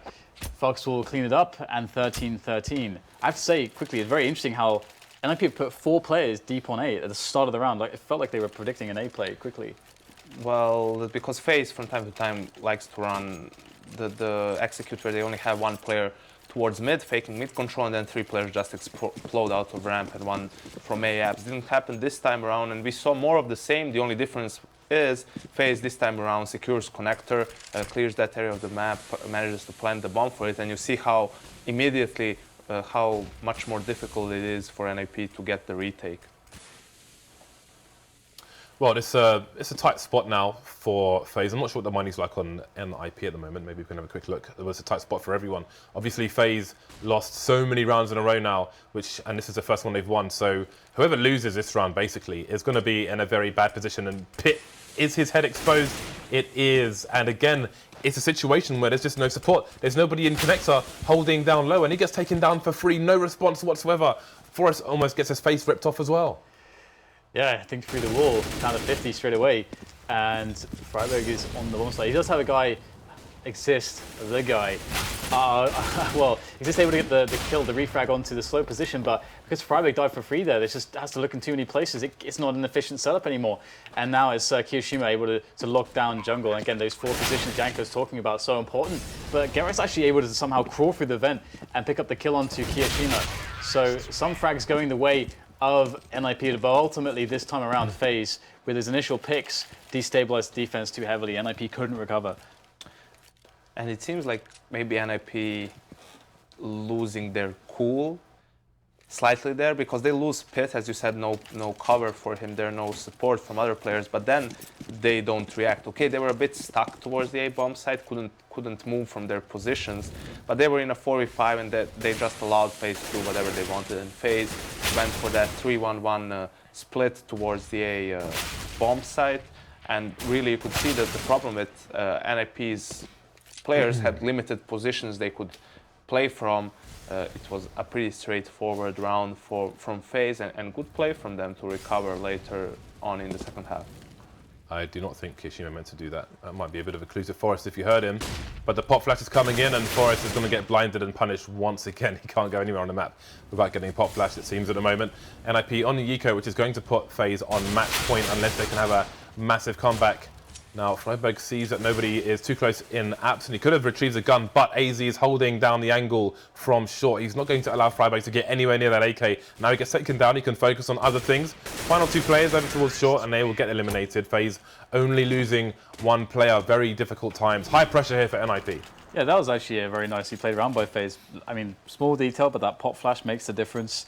Fox will clean it up, and 13-13. I have to say, quickly, it's very interesting how NiP put 4 players deep on A at the start of the round. Like, it felt like they were predicting an A play quickly. Well, because Faze from time to time likes to run the execute where they only have 1 player towards mid, faking mid control, and then 3 players just explode out of ramp and 1 from A apps. Didn't happen this time around, and we saw more of the same. The only difference is Faze this time around secures connector, clears that area of the map, manages to plant the bomb for it, and you see how immediately how much more difficult it is for NiP to get the retake. Well, it's a tight spot now for Faze. I'm not sure what the mining's like on NiP at the moment. Maybe we can have a quick look. It was a tight spot for everyone. Obviously, Faze lost so many rounds in a row now, and this is the first one they've won. So whoever loses this round, basically, is going to be in a very bad position. And Pit, is his head exposed? It is. And again, it's a situation where there's just no support. There's nobody in connector holding down low, and he gets taken down for free. No response whatsoever. Forrest almost gets his face ripped off as well. Yeah, I think through the wall, down to 50 straight away. and friberg is on the bomb side. He does have a guy, Exist, the guy. Well, Exist able to get the kill, the refrag onto the slow position, but because friberg died for free there, it just has to look in too many places. It's not an efficient setup anymore. And now it's Kiyoshima able to lock down jungle. And again, those 4 positions Janko's talking about, so important. But Gerrit's actually able to somehow crawl through the vent and pick up the kill onto Kiyoshima. So some frags going the way of NiP, but ultimately this time around, Faze, with his initial picks, destabilized the defense too heavily. NiP couldn't recover. And it seems like maybe NiP losing their cool slightly there, because they lose Pit, as you said, no cover for him there, no support from other players, but then they don't react. Okay, they were a bit stuck towards the A bomb side, couldn't move from their positions, but they were in a 4v5 and they just allowed Faze to do whatever they wanted, and Faze went for that 3-1-1 split towards the A bomb site, and really you could see that the problem with NiP's players had limited positions they could play from. It was a pretty straightforward round from Faze, and good play from them to recover later on in the second half. I do not think Kiyoshima meant to do that. That might be a bit of a clue to Forest if you heard him. But the pop flash is coming in, and Forest is going to get blinded and punished once again. He can't go anywhere on the map without getting pop flash, it seems, at the moment. NiP on the Eco, which is going to put Faze on match point unless they can have a massive comeback. Now, friberg sees that nobody is too close in apps, and he could have retrieved a gun, but AZ is holding down the angle from short. He's not going to allow friberg to get anywhere near that AK. Now he gets taken down, he can focus on other things. Final 2 players over towards short, and they will get eliminated. Faze only losing 1 player, very difficult times. High pressure here for NiP. Yeah, that was actually a very nicely played round by Faze. I mean, small detail, but that pop flash makes the difference.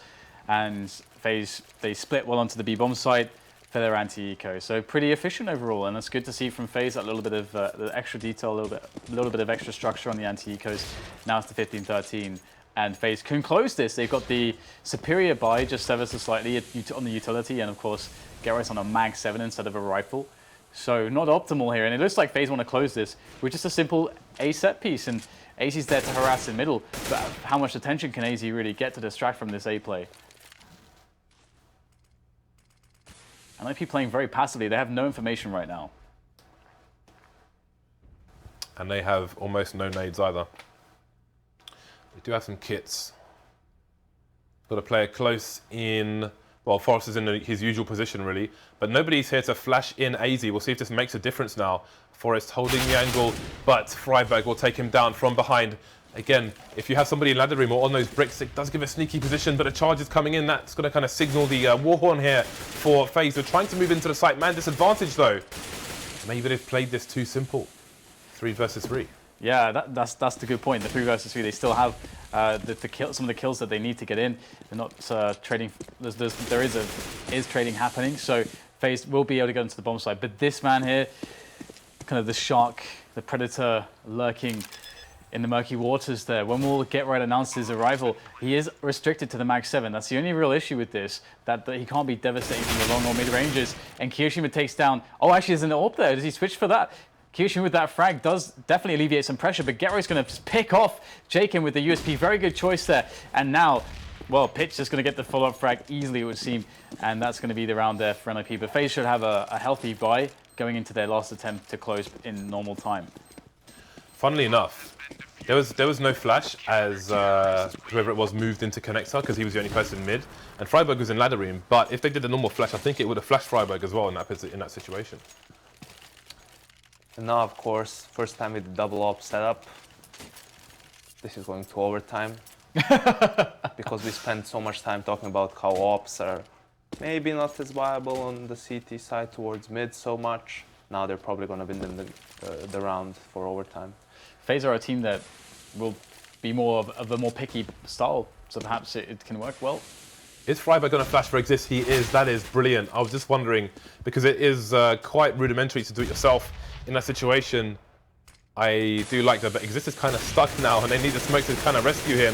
And Faze, they split well onto the B bomb site for their anti-eco, so pretty efficient overall, and it's good to see from Faze that little bit of the extra detail, a little bit of extra structure on the anti-ecos. Now it's the 15-13, and Faze can close this. They've got the superior buy just ever so slightly on the utility, and of course Gerrit's on a mag 7 instead of a rifle, so not optimal here. And it looks like Faze want to close this with just a simple A set piece, and AZ's there to harass in middle, but how much attention can AZ really get to distract from this A play? NiP playing very passively. They have no information right now. And they have almost no nades either. They do have some kits. Got a player close in. Well, Forest is in his usual position, really. But nobody's here to flash in AZ. We'll see if this makes a difference now. Forest holding the angle, but friberg will take him down from behind. Again, if you have somebody in ladder room or on those bricks, it does give a sneaky position, but a charge is coming in. That's going to kind of signal the war horn here for Faze. They're trying to move into the site. Man disadvantage, though. Maybe they've played this too simple. 3 versus 3. Yeah, that's the good point. The 3 versus 3, they still have some of the kills that they need to get in. They're not trading. There is trading happening, so Faze will be able to get into the bomb site. But this man here, kind of the shark, the predator lurking in the murky waters there. When will Get Right announce his arrival, he is restricted to the mag 7. That's the only real issue with this, that he can't be devastating from the long or mid ranges. And Kiyoshima takes down, oh, actually there's an AWP there. Does he switch for that? Kiyoshima with that frag does definitely alleviate some pressure, but Get Right's going to pick off Jaken with the USP. Very good choice there. And now, well, Pitch is going to get the follow-up frag easily, it would seem. And that's going to be the round there for NiP. But Faze should have a healthy buy going into their last attempt to close in normal time. Funnily enough, there was no flash as whoever it was moved into connector because he was the only person mid, and friberg was in ladder room. But if they did the normal flash, I think it would have flashed friberg as well in that situation. And now, of course, first time with the double op setup. This is going to overtime because we spent so much time talking about how ops are maybe not as viable on the CT side towards mid so much. Now they're probably going to win the round for overtime. Faze are a team that will be more of a more picky style, so perhaps it can work well. Is friberg going to flash for Exist? He is. That is brilliant. I was just wondering, because it is quite rudimentary to do it yourself in that situation. I do like that, but Exist is kind of stuck now, and they need the smoke to kind of rescue him.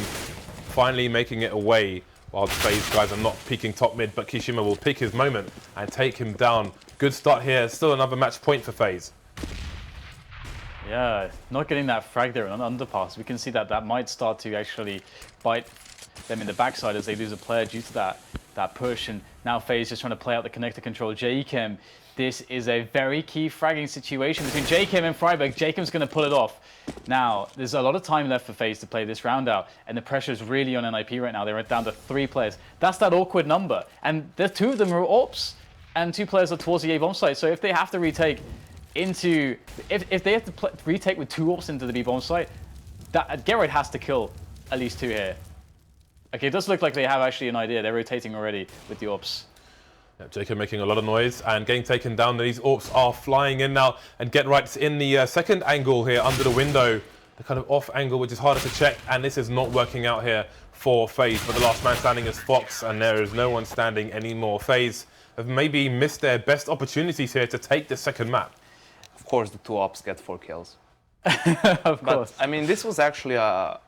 Finally making it away, while the Faze guys are not peeking top mid, but Kiyoshima will pick his moment and take him down. Good start here. Still another match point for Faze. Yeah, not getting that frag there on underpass. We can see that might start to actually bite them in the backside as they lose a player due to that push. And now Faze just trying to play out the connector control. JChem, this is a very key fragging situation between JChem and Freiburg. JChem's going to pull it off. Now, there's a lot of time left for Faze to play this round out, and the pressure is really on NiP right now. They're down to 3 players. That's that awkward number. And the 2 of them are AWPs, and 2 players are towards the A bomb site. So if they have to retake into, if they have to retake with 2 AWPs into the B bomb site, that Gerrit has to kill at least 2 here. Okay, it does look like they have actually an idea. They're rotating already with the AWPs. Yeah, Jacob making a lot of noise and getting taken down. These AWPs are flying in now, and GetRight's in the second angle here under the window. The kind of off angle, which is harder to check, and this is not working out here for Faze. But the last man standing is Fox, and there is no one standing anymore. Faze have maybe missed their best opportunities here to take the second map. Of course, the 2 ops get 4 kills. Of course. But, I mean, this was actually a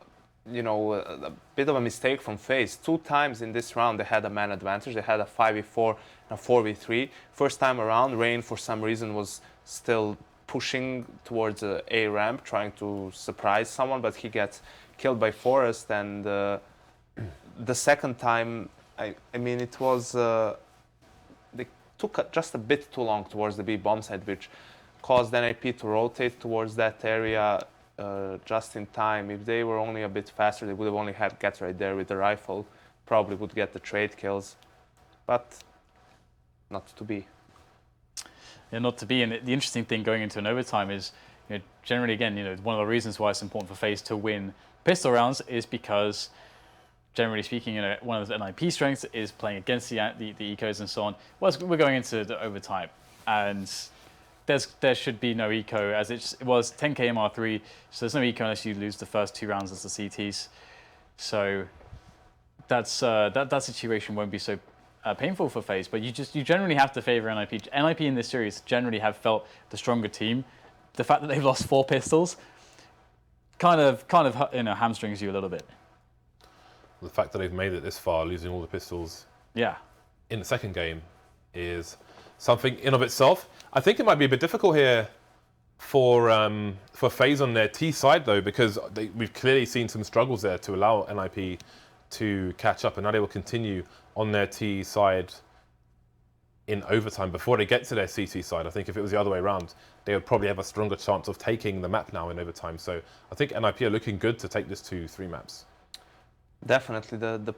bit of a mistake from Faze. 2 times in this round they had a man advantage. They had a 5v4 and a 4v3. First time around, Rain for some reason was still pushing towards A ramp, trying to surprise someone, but he gets killed by Forest. And the second time, I mean, it was they took just a bit too long towards the B bomb site, which caused NiP to rotate towards that area just in time. If they were only a bit faster, they would have only had GetRight there with the rifle. Probably would get the trade kills, but not to be. Yeah, not to be. And the interesting thing going into an overtime is, generally, again, one of the reasons why it's important for Faze to win pistol rounds is because, generally speaking, one of the NiP strengths is playing against the ecos and so on. Well, we're going into the overtime, and there should be no eco, as it was 10k MR3, so there's no eco unless you lose the first 2 rounds as the CTs. So that's that situation won't be so painful for Faze, but you generally have to favor NiP. NiP in this series generally have felt the stronger team. The fact that they've lost 4 pistols kind of hamstrings you a little bit. The fact that they've made it this far, losing all the pistols in the second game, is something in of itself. I think it might be a bit difficult here for Faze on their T side though, because we've clearly seen some struggles there to allow NiP to catch up, and now they will continue on their T side in overtime before they get to their CT side. I think if it was the other way around, they would probably have a stronger chance of taking the map now in overtime. So I think NiP are looking good to take this to 3 maps. Definitely. The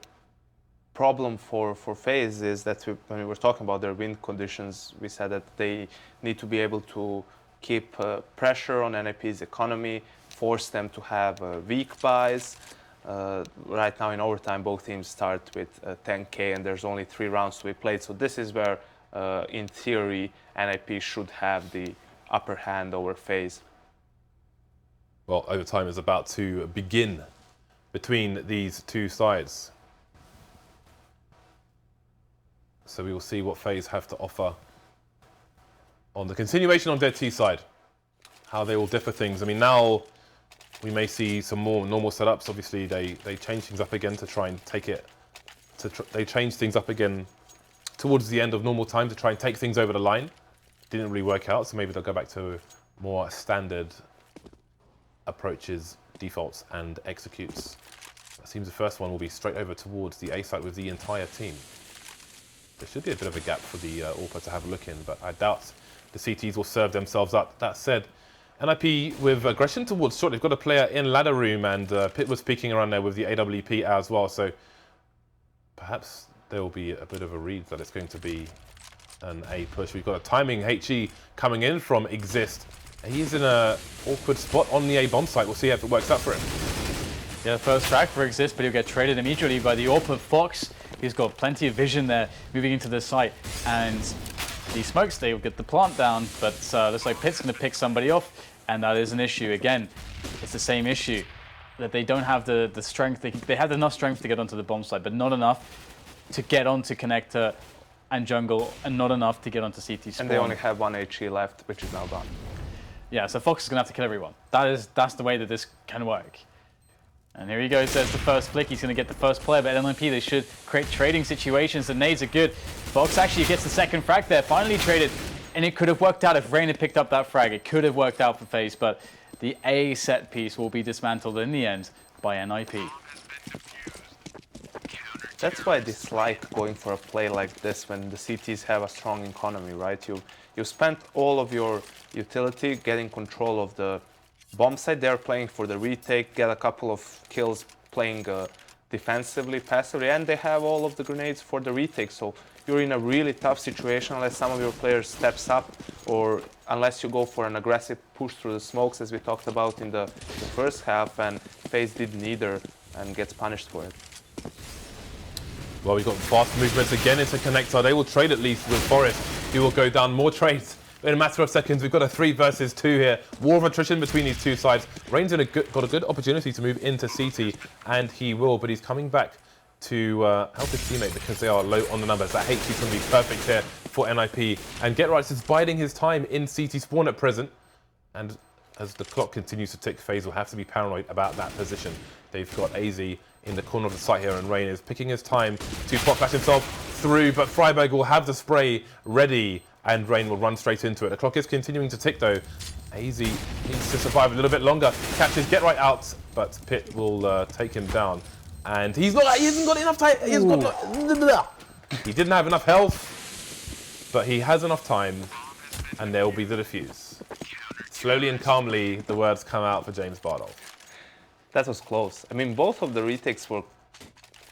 problem for Faze is that when we were talking about their win conditions, we said that they need to be able to keep pressure on NiP's economy, force them to have weak buys. Right now in overtime, both teams start with 10k, and there's only 3 rounds to be played. So this is where, in theory, NiP should have the upper hand over Faze. Well, overtime is about to begin between these 2 sides. So we will see what Faze have to offer on the continuation of their T side, how they will differ things. I mean, now we may see some more normal setups. Obviously, they change things up again to try and take it. They change things up again towards the end of normal time to try and take things over the line. Didn't really work out, so maybe they'll go back to more standard approaches, defaults, and executes. It seems the first one will be straight over towards the A site with the entire team. There should be a bit of a gap for the AWPer to have a look in, but I doubt the CTs will serve themselves up. That said, NiP with aggression towards short. They've got a player in ladder room, and Pitt was peeking around there with the AWP as well. So perhaps there will be a bit of a read that it's going to be an A push. We've got a timing HE coming in from Exist. He's in an awkward spot on the A bomb site. We'll see if it works out for him. Yeah, first frag for Exist, but he'll get traded immediately by the AWPer Fox. He's got plenty of vision there, moving into the site, and the smokes, they will get the plant down, but looks like Pitt's going to pick somebody off, and that is an issue. Again, it's the same issue, that they don't have the strength. They have enough strength to get onto the bomb site, but not enough to get onto connector and jungle, and not enough to get onto CT spawn. And they only have 1 HE left, which is now done. Yeah, so Fox is going to have to kill everyone. That's the way that this can work. And here he goes, there's the first flick. He's going to get the first player, but NiP, they should create trading situations. The nades are good. Fox actually gets the second frag there, finally traded. And it could have worked out if Rain had picked up that frag. It could have worked out for Faze, but the A set piece will be dismantled in the end by NiP. That's why I dislike going for a play like this when the CTs have a strong economy, right? You spent all of your utility getting control of the bomb site. They're playing for the retake, get a couple of kills playing defensively, passively, and they have all of the grenades for the retake. So you're in a really tough situation unless some of your players steps up, or unless you go for an aggressive push through the smokes, as we talked about in the first half, and Faze did neither and gets punished for it. Well, we've got fast movements again into Connector. They will trade at least with Forest. He will go down more trades in a matter of seconds. We've got a 3 versus 2 here. War of attrition between these two sides. Rain's got a good opportunity to move into CT, and he will, but he's coming back to help his teammate because they are low on the numbers. That HE is going to be perfect here for NiP. And GetRight is biding his time in CT spawn at present. And as the clock continues to tick, Faze will have to be paranoid about that position. They've got AZ in the corner of the site here, and Rain is picking his time to pop flash himself through, but Freiberg will have the spray ready, and Rain will run straight into it. The clock is continuing to tick though. AZ needs to survive a little bit longer. Catches GetRight out, but Pit will take him down. And he hasn't got enough time. He didn't have enough health, but he has enough time, and there will be the defuse. Slowly and calmly, the words come out for James Bardolph. That was close. I mean, both of the retakes were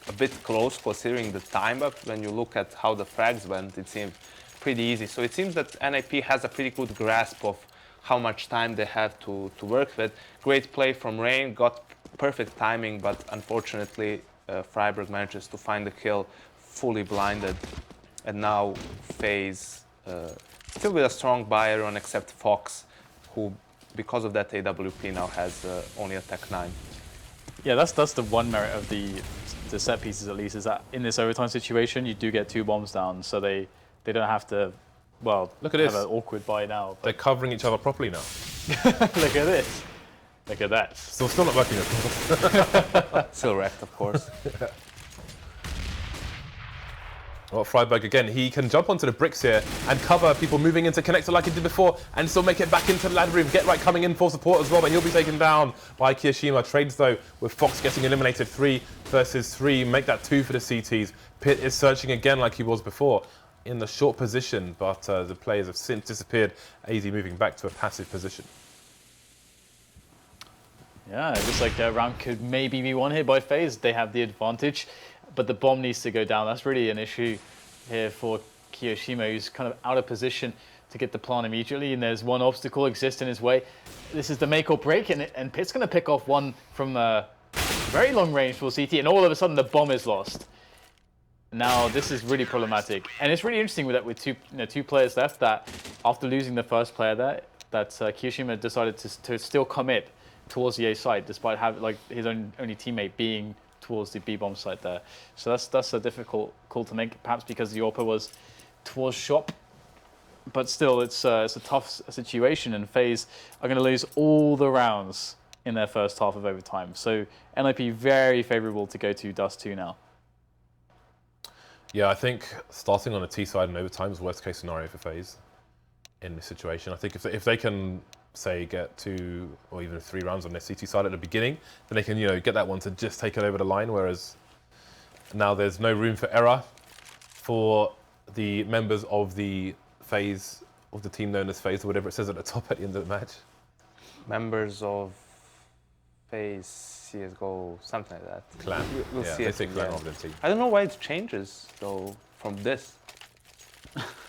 a bit close considering the time, but when you look at how the frags went, it seemed pretty easy. So it seems that NiP has a pretty good grasp of how much time they have to work with. Great play from Rain, got perfect timing, but unfortunately Freiberg manages to find the kill fully blinded. And now Faze, still with a strong buyer on except Fox, who because of that AWP now has only a Tech 9. Yeah, that's the one merit of the set pieces, at least, is that in this overtime situation you do get 2 bombs down, so they don't have to, well, look at have this. an awkward buy now. They're covering each other properly now. Look at this. Look at that. Still not working, of course. Still wrecked, of course. Well, Freiberg again, he can jump onto the bricks here and cover people moving into Connector like he did before and still make it back into the ladder room. GetRight coming in for support as well, but he'll be taken down by Kiyoshima. Trades though, with Fox getting eliminated 3 versus 3, make that 2 for the CTs. Pit is searching again like he was before in the short position, but the players have since disappeared. AZ moving back to a passive position. Yeah, it looks like their round could maybe be won here by Faze. They have the advantage, but the bomb needs to go down. That's really an issue here for Kiyoshima, who's kind of out of position to get the plant immediately, and there's one obstacle exists in his way. This is the make or break, and Pit's going to pick off one from very long range for CT, and all of a sudden the bomb is lost. Now this is really problematic, and it's really interesting with two players left, that after losing the first player there, that Kiyoshima decided to still commit towards the A site, despite having his only teammate being towards the B bomb site there. So that's a difficult call to make, perhaps because the AWP was towards shop. But still, it's a tough situation, and FaZe are going to lose all the rounds in their first half of overtime. So NiP very favourable to go to Dust 2 now. Yeah, I think starting on a T side in overtime is the worst case scenario for FaZe in this situation. I think if they can, say, get 2 or even 3 rounds on their CT side at the beginning, then they can, get that one to just take it over the line, whereas now there's no room for error for the members of the FaZe, of the team known as FaZe, or whatever it says at the top at the end of the match. Members of FaZe, CSGO, something like that. Clan. We'll see they it say in clan the rather end. than team. I don't know why it changes, though, from this.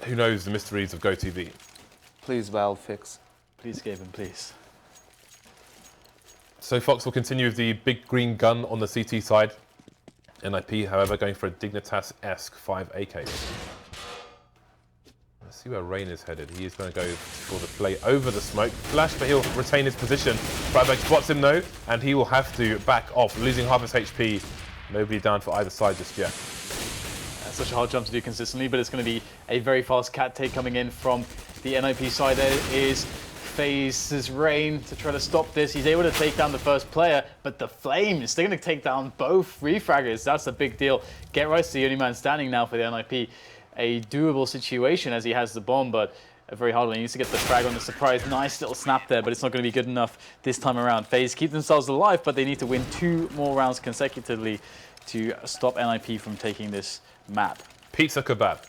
Who knows the mysteries of GoTV? Please, Valve, fix. Please, Gaben, please. So Fox will continue with the big green gun on the CT side. NiP, however, going for a Dignitas-esque 5 AK. Let's see where Rain is headed. He is going to go for the play over the smoke. Flash, but he'll retain his position. Freiberg spots him though, and he will have to back off, losing half his HP. Nobody down for either side just yet. That's such a hard jump to do consistently, but it's going to be a very fast cat take coming in from the NiP side. There is FaZe's Rain to try to stop this. He's able to take down the first player, but the Flames, they're going to take down both refraggers. That's a big deal. GetRight's the only man standing now for the NiP. A doable situation as he has the bomb, but a very hard one. He needs to get the frag on the surprise. Nice little snap there, but it's not going to be good enough this time around. FaZe keep themselves alive, but they need to win 2 more rounds consecutively to stop NiP from taking this map. Pizza kebab.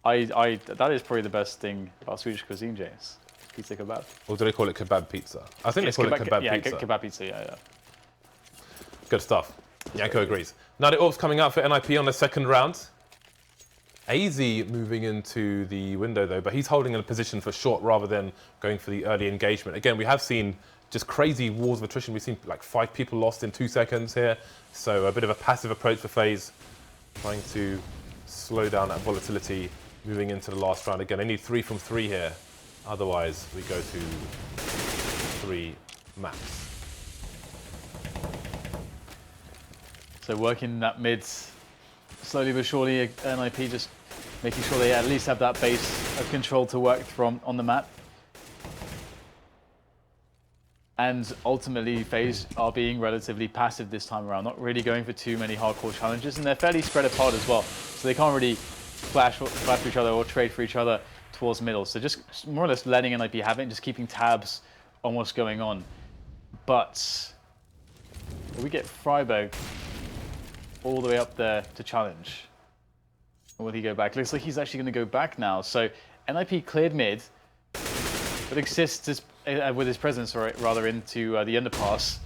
That is probably the best thing about Swedish cuisine, James. Pizza kebab. Or do they call it kebab pizza? I think they call it kebab yeah, pizza. Kebab pizza, yeah. Good stuff. Janko agrees. Now the AWP's coming out for NiP on the second round. AZ moving into the window though, but he's holding in a position for short rather than going for the early engagement. Again, we have seen just crazy wars of attrition. We've seen like 5 people lost in 2 seconds here. So a bit of a passive approach for Faze, trying to slow down that volatility moving into the last round. Again, they need 3 from 3 here. Otherwise, we go to 3 maps. So working that mid, slowly but surely, NiP just making sure they at least have that base of control to work from on the map. And ultimately, Faze are being relatively passive this time around, not really going for too many hardcore challenges, and they're fairly spread apart as well, so they can't really flash for each other or trade for each other towards middle. So just more or less letting NiP have it and just keeping tabs on what's going on. But we get Freiberg all the way up there to challenge. Or will he go back? Looks like he's actually going to go back now. So NiP cleared mid, but exists with his presence, rather, into the underpass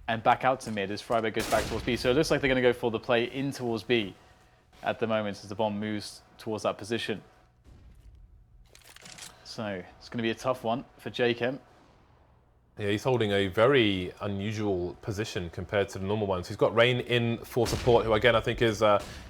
and back out to mid as Freiberg goes back towards B. So it looks like they're going to go for the play in towards B at the moment as the bomb moves towards that position. So it's going to be a tough one for JKem. Yeah, he's holding a very unusual position compared to the normal ones. He's got Rain in for support, who again I think is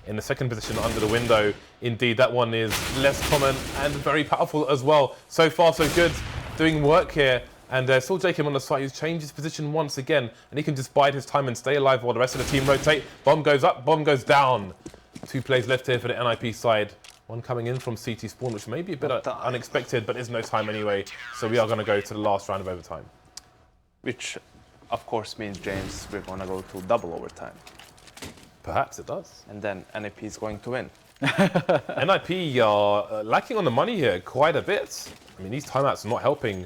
in the second position under the window. Indeed, that one is less common and very powerful as well. So far, so good. Doing work here. And still JKem on the side. He's changed his position once again. And he can just bide his time and stay alive while the rest of the team rotate. Bomb goes up, bomb goes down. 2 plays left here for the NiP side. One coming in from CT spawn, which may be a bit unexpected, but there's no time anyway. So we are going to go to the last round of overtime. Which, of course, means, James, we're going to go to double overtime. Perhaps it does. And then NiP is going to win. NiP are lacking on the money here quite a bit. I mean, these timeouts are not helping.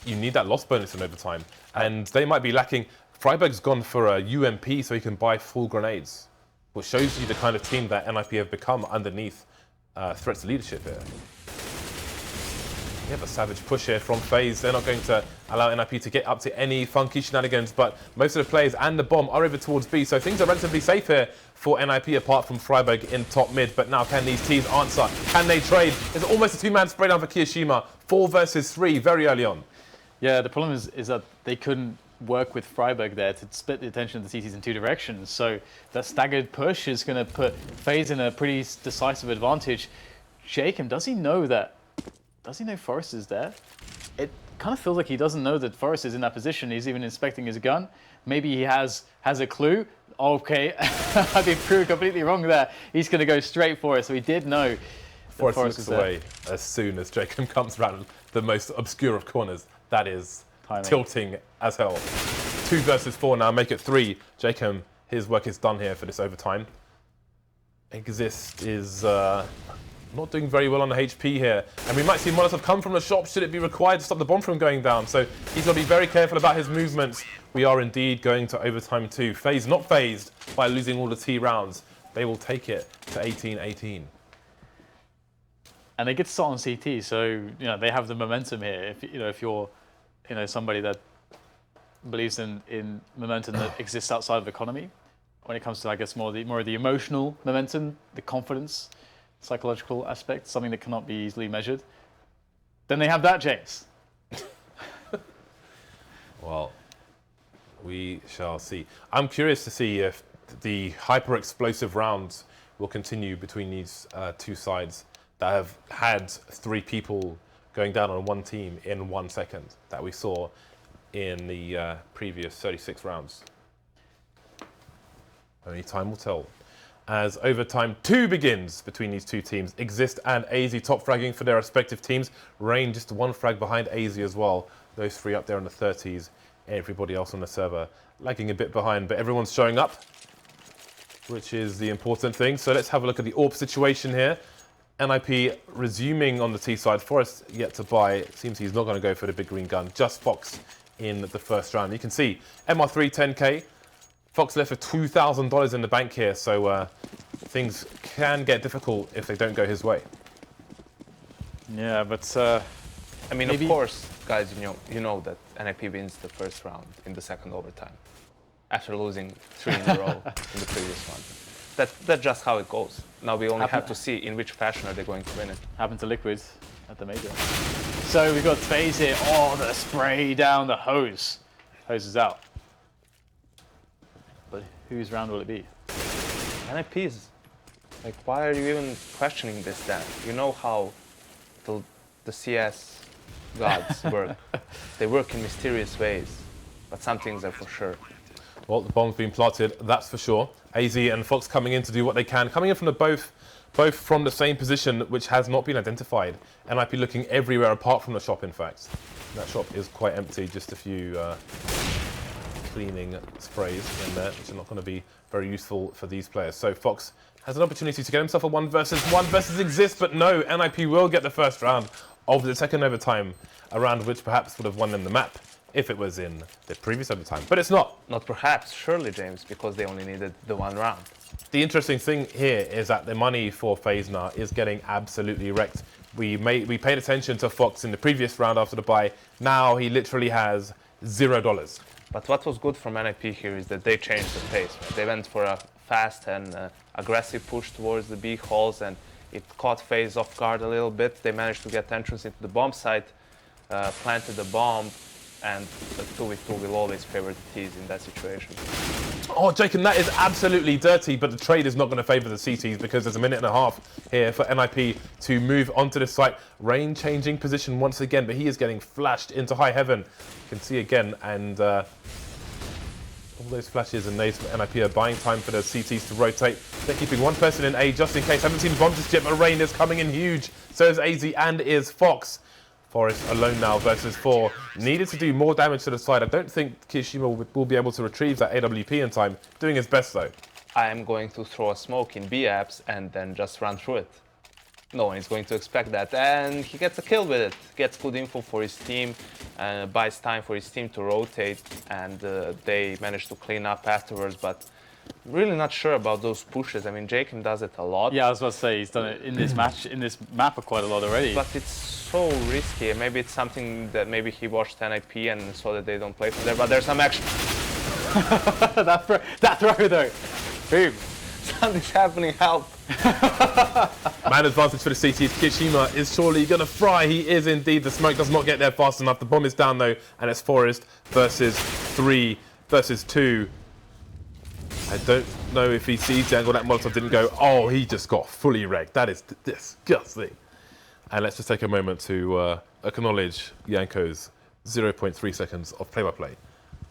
You need that loss bonus in overtime. And they might be lacking. Freiberg's gone for a UMP so he can buy full grenades, which shows you the kind of team that NiP have become underneath Threat's leadership here. We have a savage push here from Faze. They're not going to allow NiP to get up to any funky shenanigans, but most of the players and the bomb are over towards B, so things are relatively safe here for NiP apart from Freiberg in top mid. But now can these teams answer? Can they trade? It's almost a 2-man spray down for Kiyashima. 4 versus 3 very early on. Yeah, the problem is that they couldn't work with Freiberg there to split the attention of the CTs in 2 directions. So that staggered push is going to put Faze in a pretty decisive advantage. JKem, does he know Forrest is there? It kind of feels like he doesn't know that Forrest is in that position. He's even inspecting his gun. Maybe he has a clue. Okay, I've been proved completely wrong there. He's going to go straight for it. So he did know Forrest looks away as soon as JKem comes around the most obscure of corners. That is timing. Tilting as hell. 2 versus 4 now, make it 3. JKem, his work is done here for this overtime. Exist is not doing very well on the HP here. And we might see Molotov come from the shop should it be required to stop the bomb from going down. So he's got to be very careful about his movements. We are indeed going to overtime 2. Faze not phased by losing all the T rounds. They will take it to 18-18. And they get to start on CT, so they have the momentum here. If you're somebody that believes in momentum that exists outside of economy, when it comes to, I guess, more of the emotional momentum, the confidence, psychological aspect, something that cannot be easily measured, then they have that, James. Well, we shall see. I'm curious to see if the hyper-explosive rounds will continue between these 2 sides that have had 3 people going down on one team in 1 second that we saw in the previous 36 rounds. Only time will tell. As overtime 2 begins between these 2 teams. Exist and AZ top fragging for their respective teams. Rain just 1 frag behind AZ as well. Those 3 up there in the 30s. Everybody else on the server lagging a bit behind, but everyone's showing up, which is the important thing. So let's have a look at the AWP situation here. NiP resuming on the T side. Forrest yet to buy. It seems he's not going to go for the big green gun. Just Fox in the first round. You can see MR3 10k. Fox left with $2,000 in the bank here, so things can get difficult if they don't go his way. Yeah, but I mean, maybe... of course, guys, you know that NiP wins the first round in the second overtime after losing 3 in a row in the previous one. That's just how it goes. Now we only have to see in which fashion are they going to win it. Happened to Liquid at the major. So we've got Faze here. Oh, the spray down the hose. Hose is out. But whose round will it be? NiP's. Like, why are you even questioning this then? You know how the CS gods work. They work in mysterious ways, but some things are for sure. Well, the bomb's been plotted, that's for sure. AZ and Fox coming in to do what they can. Coming in from both from the same position, which has not been identified. NiP looking everywhere apart from the shop, in fact. That shop is quite empty, just a few cleaning sprays in there, which are not going to be very useful for these players. So Fox has an opportunity to get himself a 1 versus 1 versus exists, but no, NiP will get the first round of the second overtime, a round which perhaps would have won them the map if it was in the previous overtime, but it's not. Not perhaps, surely, James, because they only needed the 1 round. The interesting thing here is that the money for Faze now is getting absolutely wrecked. We paid attention to Fox in the previous round after the bye. Now he literally has $0. But what was good from NiP here is that they changed the pace. Right? They went for a fast and aggressive push towards the B halls, and it caught Faze off guard a little bit. They managed to get entrance into the bomb site, planted the bomb, and the 2v2 will always favor the T's in that situation. Oh, Jacob, that is absolutely dirty, but the trade is not going to favour the CTs because there's a minute and a half here for NiP to move onto this site. Rain changing position once again, but he is getting flashed into high heaven. You can see again, and all those flashes and nades for NiP are buying time for the CTs to rotate. They're keeping one person in A just in case. Haven't seen bombs just yet, but Rain is coming in huge. So is AZ and is Fox. Forest alone now versus 4. Needed to do more damage to the side. I don't think Kishima will be able to retrieve that AWP in time. Doing his best though. I am going to throw a smoke in B apps and then just run through it. No one is going to expect that. And he gets a kill with it. Gets good info for his team, buys time for his team to rotate, and they manage to clean up afterwards. But really not sure about those pushes. I mean, Jacob does it a lot. Yeah, I was about to say he's done it in this match, in this map quite a lot already. But it's so risky. Maybe it's something that maybe he watched NiP and saw that they don't play from there. But there's some action. that throw though. Boom. Something's happening. Help. Man advantage for the CTs. Kishima is surely going to fry. He is indeed. The smoke does not get there fast enough. The bomb is down though, and it's Forest versus 3 versus 2. I don't know if he sees Janko. That Molotov didn't go. Oh, he just got fully wrecked. That is disgusting. And let's just take a moment to acknowledge Janko's 0.3 seconds of play-by-play.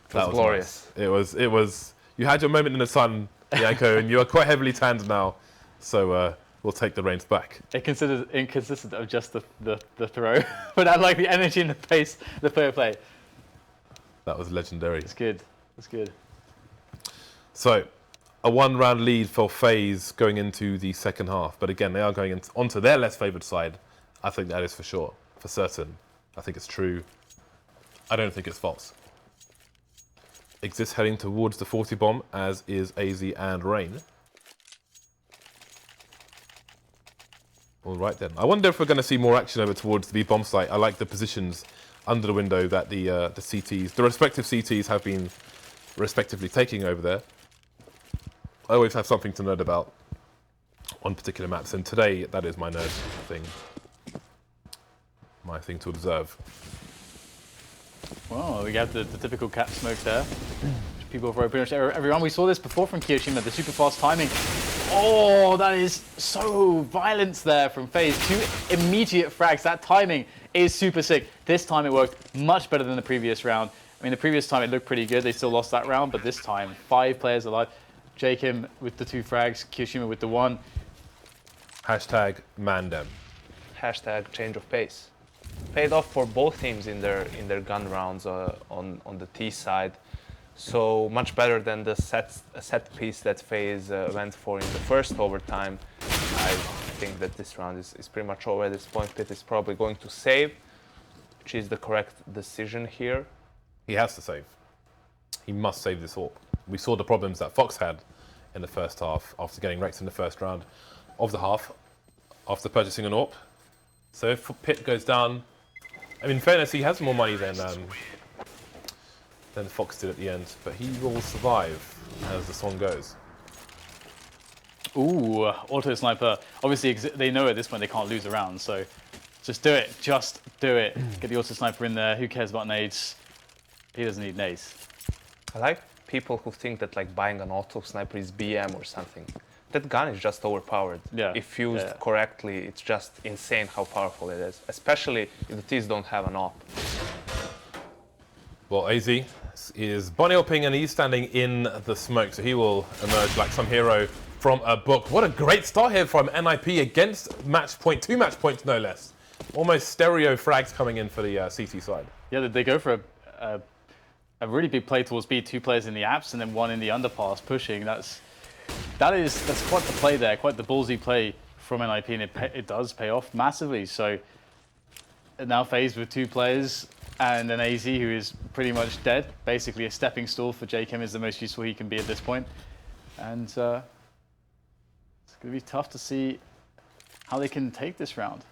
That was glorious. Nice. It was. You had your moment in the sun, Janko, and you are quite heavily tanned now. So we'll take the reins back. It considered inconsistent of just the throw, but I like the energy and the pace, the play-by-play. That was legendary. It's good. It's good. So, a 1-round lead for Faze going into the second half. But again, they are going onto their less favoured side. I think that is for sure, for certain. I think it's true. I don't think it's false. Exists heading towards the 40 bomb, as is AZ and Rain. All right then. I wonder if we're going to see more action over towards the B bomb site. I like the positions under the window that the CTs, the respective CTs have been respectively taking over there. I always have something to nerd about on particular maps, and today that is my nerd thing. My thing to observe. Well, we got the typical cat smoke there. People for pretty much everyone. We saw this before from Kyoshima, the super fast timing. Oh, that is so violence there from Faze. 2 immediate frags. That timing is super sick. This time it worked much better than the previous round. I mean, the previous time it looked pretty good. They still lost that round, but this time 5 players alive. Jacob with the 2 frags, Kyoshima with the 1. Hashtag Mandem. Hashtag change of pace. Paid off for both teams in their gun rounds on the T side. So much better than the set piece that Faze went for in the first overtime. I think that this round is pretty much over at this point. Pitt is probably going to save, which is the correct decision here. He has to save. He must save this AWP. we saw the problems that Fox had in the first half after getting wrecked in the first round of the half after purchasing an AWP. So if Pit goes down, I mean, in fairness, he has more money than Fox did at the end, but he will survive as the song goes. Ooh, auto sniper. Obviously, they know at this point they can't lose a round, so just do it. Just do it. Get the auto sniper in there. Who cares about nades? He doesn't need nades. I like people who think that like buying an auto sniper is BM or something. That gun is just overpowered. Yeah. If used correctly, it's just insane how powerful it is, especially if the T's don't have an AWP. Well, AZ is bunny hopping and he's standing in the smoke, so he will emerge like some hero from a book. What a great start here from NiP against match point, 2 match points no less. Almost stereo frags coming in for the CT side. Yeah, they go for a really big play towards B, 2 players in the apps and then 1 in the underpass pushing. That's quite the play there, quite the ballsy play from NiP, and it does pay off massively. So now Faze with 2 players and an AZ who is pretty much dead. Basically a stepping stool for JChem is the most useful he can be at this point. And it's going to be tough to see how they can take this round.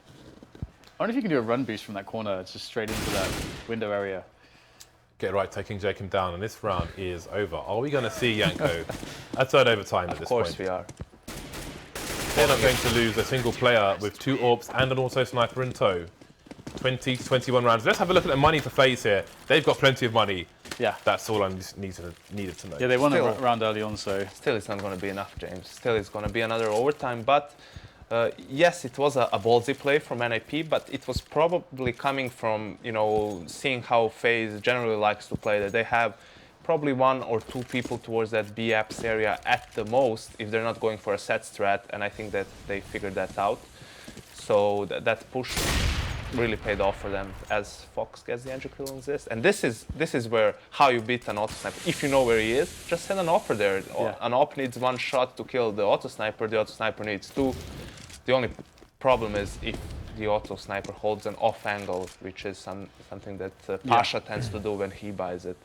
I wonder if you can do a run boost from that corner, just straight into that window area. Get right, taking JChem down, and this round is over. Are we going to see Janko at third overtime at this point? Of course we are. They're not going to lose a single player with 2 AWPs and an auto sniper in tow. 20 to 21 rounds. Let's have a look at the money for Faze here. They've got plenty of money. Yeah. That's all I needed to know. Yeah, they won a round early on, so... Still, it's not going to be enough, James. Still, it's going to be another overtime, but... yes, it was a ballsy play from NiP, but it was probably coming from, you know, seeing how Faze generally likes to play, that they have probably 1 or 2 people towards that B apps area at the most, if they're not going for a set strat, and I think that they figured that out. So that push really paid off for them as Fox gets the entry kill on this. And this is where how you beat an auto sniper. If you know where he is, just send an AWP there. Yeah. An AWP needs 1 shot to kill the auto sniper needs 2. The only problem is if the auto sniper holds an off angle, which is something that Pasha tends to do when he buys it.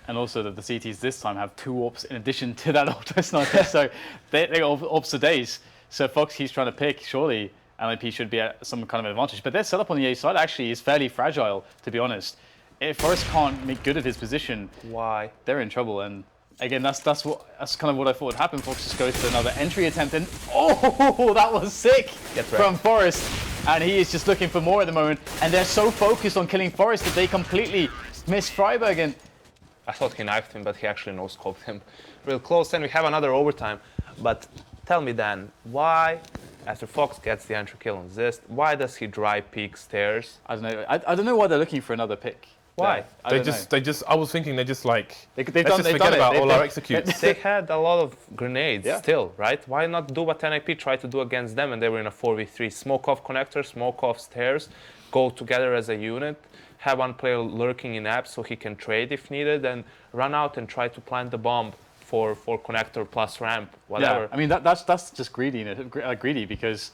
And also that the CTs this time have 2 AWPs in addition to that auto sniper, so they got AWPs for days. So Fox, he's trying to pick, surely NiP should be at some kind of advantage. But their setup on the A side actually is fairly fragile, to be honest. If Forrest can't make good of his position, they're in trouble. And again, that's kind of what I thought would happen. Fox just goes to another entry attempt, and oh, that was sick from Forrest. And he is just looking for more at the moment. And they're so focused on killing Forrest that they completely miss Freiberg. And I thought he knifed him, but he actually no-scoped him real close. And we have another overtime. But tell me, Dan, why, after Fox gets the entry kill on this, why does he dry peek stairs? I don't know. I don't know why they're looking for another pick. Why? I was thinking they just like, they've let's forget about all our executes. They had a lot of grenades still, right? Why not do what NiP tried to do against them, and they were in a 4v3. Smoke off connector, smoke off stairs, go together as a unit, have 1 player lurking in apps so he can trade if needed, and run out and try to plant the bomb for connector plus ramp, whatever. Yeah, I mean, that's just greedy because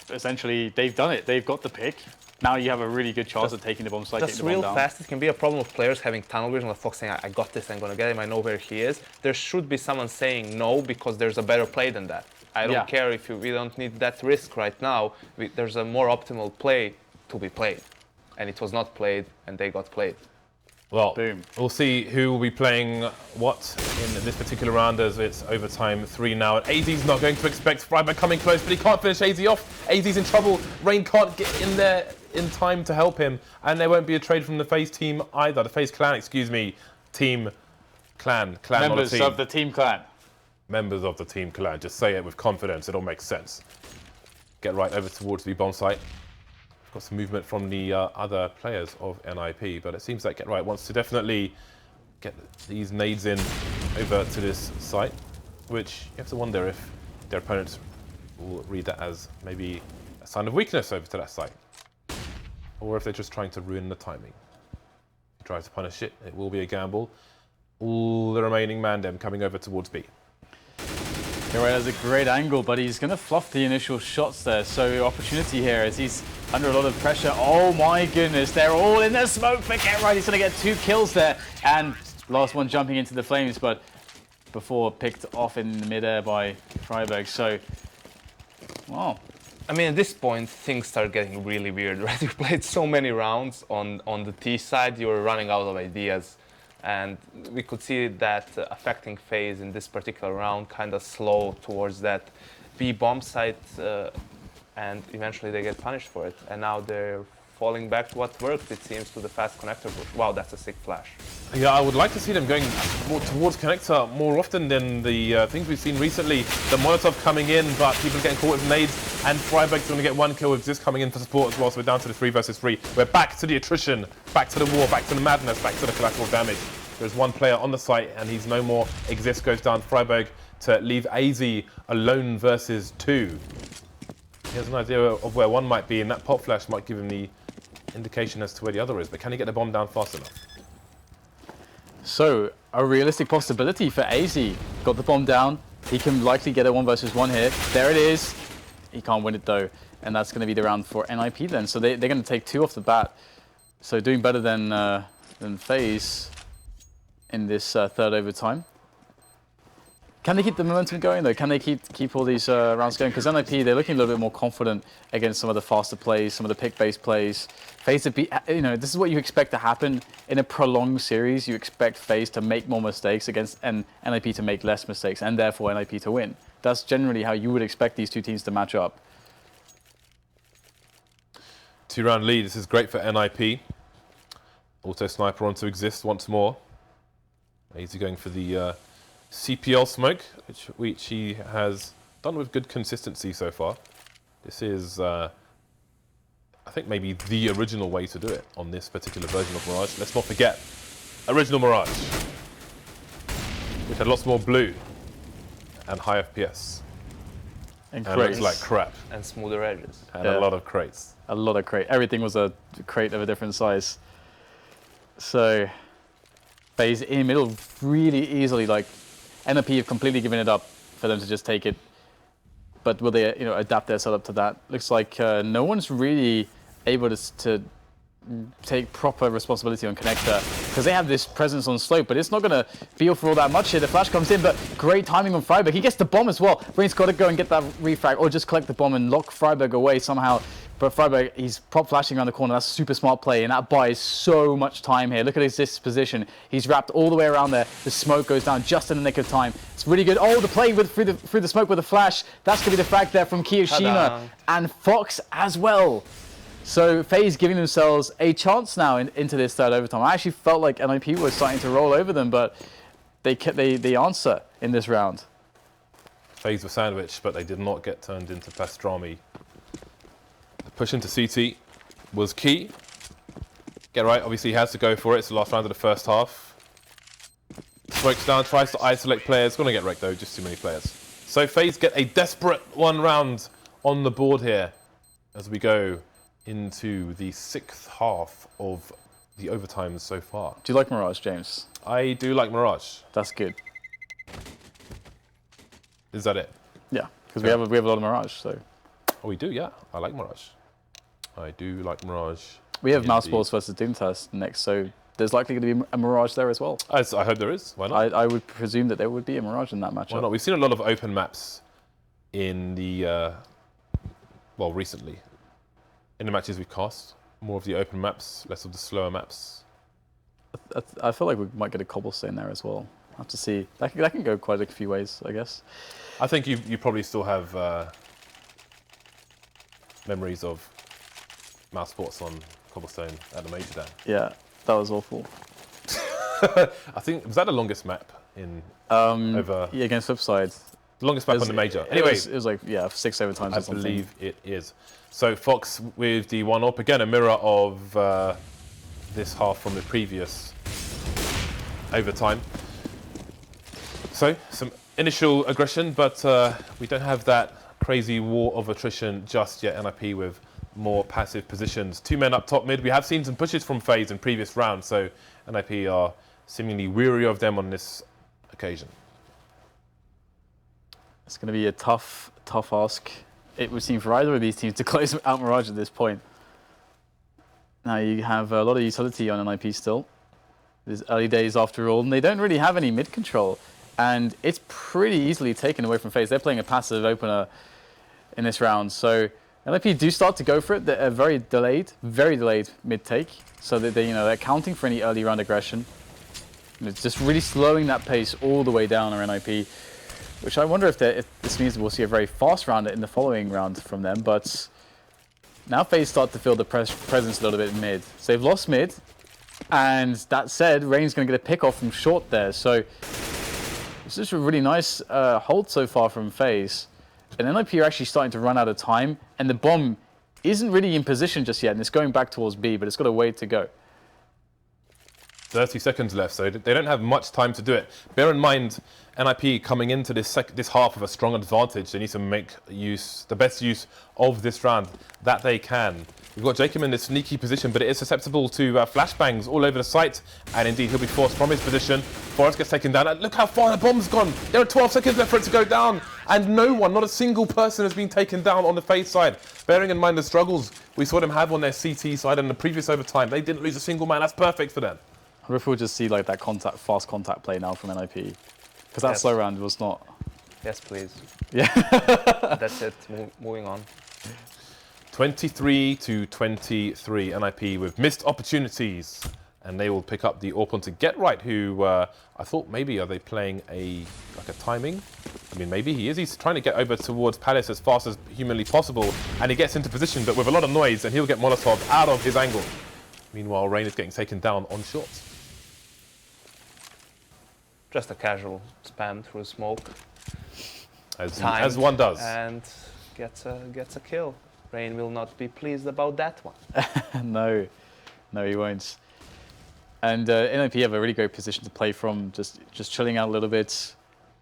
essentially they've done it. They've got the pick. Now you have a really good chance of taking the bomb site. That's real fast. It can be a problem of players having tunnel vision, like Fox saying, I got this, I'm going to get him, I know where he is. There should be someone saying no because there's a better play than that. I don't care if we don't need that risk right now. There's a more optimal play to be played. And it was not played, and they got played. Well, boom. We'll see who will be playing what in this particular round as it's overtime 3 now. And AZ's not going to expect Freiberg coming close, but he can't finish AZ off. AZ's in trouble. Rain can't get in there in time to help him. And there won't be a trade from the Faze team either. The Faze clan, excuse me. Team clan. Members of the team clan. Members of the team clan. Just say it with confidence. It all makes sense. Get right over towards the bomb site. Got some movement from the other players of NiP, but it seems like Get Right wants to definitely get these nades in over to this site, which you have to wonder if their opponents will read that as maybe a sign of weakness over to that site, or if they're just trying to ruin the timing. If he tries to punish it, it will be a gamble. All the remaining Mandem coming over towards B. Get Right has a great angle, but he's going to fluff the initial shots there. So opportunity here as he's under a lot of pressure. Oh my goodness, they're all in the smoke for Get Right. He's going to get 2 kills there. And last one jumping into the flames, but before picked off in the midair by friberg. So, wow. I mean, at this point, things start getting really weird, right? You played so many rounds on the T side, you were running out of ideas. And we could see that affecting Faze in this particular round, kind of slow towards that B bomb site, and eventually they get punished for it. And now they're falling back to what worked, it seems, to the fast connector push. Wow, that's a sick flash. Yeah, I would like to see them going more towards connector more often than the things we've seen recently. The Molotov coming in, but people getting caught with nades, and friberg's going to get one kill with this coming in for support as well, so we're down to the 3 versus 3. We're back to the attrition, back to the war, back to the madness, back to the collateral damage. There's one player on the site, and he's no more. Exist goes down. friberg to leave AZ alone versus 2. He has an idea of where one might be, and that pop flash might give him the indication as to where the other is, but can he get the bomb down fast enough? So, a realistic possibility for AZ. Got the bomb down. He can likely get a 1 versus 1 here. There it is. He can't win it though, and that's going to be the round for NiP then. So they're going to take 2 off the bat. So doing better than Faze in this third overtime. Can they keep the momentum going though? Can they keep all these rounds going? Because NiP, they're looking a little bit more confident against some of the faster plays, some of the pick-based plays. Faze to be, this is what you expect to happen in a prolonged series. You expect Faze to make more mistakes and NiP to make less mistakes, and therefore NiP to win. That's generally how you would expect these two teams to match up. 2-round lead. This is great for NiP. Auto sniper on to Exist once more. He's going for the CPL smoke, which he has done with good consistency so far. This is, I think, maybe the original way to do it on this particular version of Mirage. Let's not forget, original Mirage, which had lots more blue and high FPS. And looks like crap. And smoother edges. And a lot of crates. A lot of crate. Everything was a crate of a different size. So, Faze in the middle really easily, like, NiP have completely given it up for them to just take it. But will they, adapt their setup to that? Looks like no one's really able to take proper responsibility on connector because they have this presence on slope, but it's not going to feel for all that much here. The flash comes in, but great timing on friberg. He gets the bomb as well. Brain's got to go and get that refrag or just collect the bomb and lock friberg away somehow. But friberg, he's prop flashing around the corner. That's a super smart play, and that buys so much time here. Look at his position. He's wrapped all the way around there. The smoke goes down just in the nick of time. It's really good. Oh, the play through the smoke with the flash. That's going to be the frag there from Kiyoshima and Fox as well. So Faze giving themselves a chance now into this third overtime. I actually felt like NiP was starting to roll over them, but they answer in this round. Faze were sandwiched, but they did not get turned into pastrami. The push into CT was key. Get right, obviously he has to go for it. It's the last round of the first half. Smokes down, tries to isolate players. Gonna get wrecked though, just too many players. So Faze get a desperate 1 round on the board here as we go into the 6th half of the overtimes so far. Do you like Mirage, James? I do like Mirage. That's good. Is that it? Yeah, because we have a lot of Mirage. So. Oh, we do, yeah. I like Mirage. I do like Mirage. We have Mouseballs versus Doomtest next, so there's likely going to be a Mirage there as well. I hope there is. Why not? I would presume that there would be a Mirage in that matchup. Why not? We've seen a lot of open maps in the, well, recently. In the matches we've cast, more of the open maps, less of the slower maps. I feel like we might get a cobblestone there as well. I'll have to see. That can go quite a few ways, I guess. I think you probably still have memories of mouse sports on cobblestone at the major there. Yeah, that was awful. I think, was that the longest map in over? Yeah, against Flipside. The longest map on the major. Anyway, it was like, yeah, 6 overtimes or something. I believe it is. So Fox with the 1-up. Again, a mirror of this half from the previous overtime. So some initial aggression, but we don't have that crazy war of attrition just yet. NiP with more passive positions. 2 men up top mid. We have seen some pushes from Faze in previous rounds, so NiP are seemingly weary of them on this occasion. It's going to be a tough ask. It would seem for either of these teams to close out Mirage at this point. Now you have a lot of utility on NiP still. There's early days after all, and they don't really have any mid control. And it's pretty easily taken away from Faze. They're playing a passive opener in this round. So NiP do start to go for it. They're very delayed mid take. So that they're counting for any early round aggression. And it's just really slowing that pace all the way down on NiP. Which I wonder if this means we'll see a very fast round in the following round from them. But now Faze start to feel the presence a little bit in mid. So they've lost mid. And that said, Rain's going to get a pick off from short there. So it's just a really nice hold so far from Faze. And NiP are actually starting to run out of time. And the bomb isn't really in position just yet. And it's going back towards B, but it's got a way to go. 30 seconds left, so they don't have much time to do it. Bear in mind, NiP coming into this half with a strong advantage. They need to make the best use of this round that they can. We've got Jacob in this sneaky position, but it is susceptible to flashbangs all over the site. And indeed, he'll be forced from his position. Forrest gets taken down. And look how far the bomb's gone. There are 12 seconds left for it to go down. And no one, not a single person has been taken down on the Faze side. Bearing in mind the struggles we saw them have on their CT side in the previous overtime. They didn't lose a single man. That's perfect for them. I wonder if we'll just see like that fast contact play now from NiP. Because that slow round was not... Yes, please. Yeah. That's it. Moving on. 23 to 23, NiP with missed opportunities. And they will pick up the AWP onto GetRight, who I thought maybe are they playing a timing? I mean, maybe he is. He's trying to get over towards Palace as fast as humanly possible. And he gets into position, but with a lot of noise, and he'll get Molotov out of his angle. Meanwhile, Rain is getting taken down on shorts. Just a casual spam through smoke. As one does. And gets a kill. Rain will not be pleased about that one. No, he won't. And NiP have a really great position to play from, just chilling out a little bit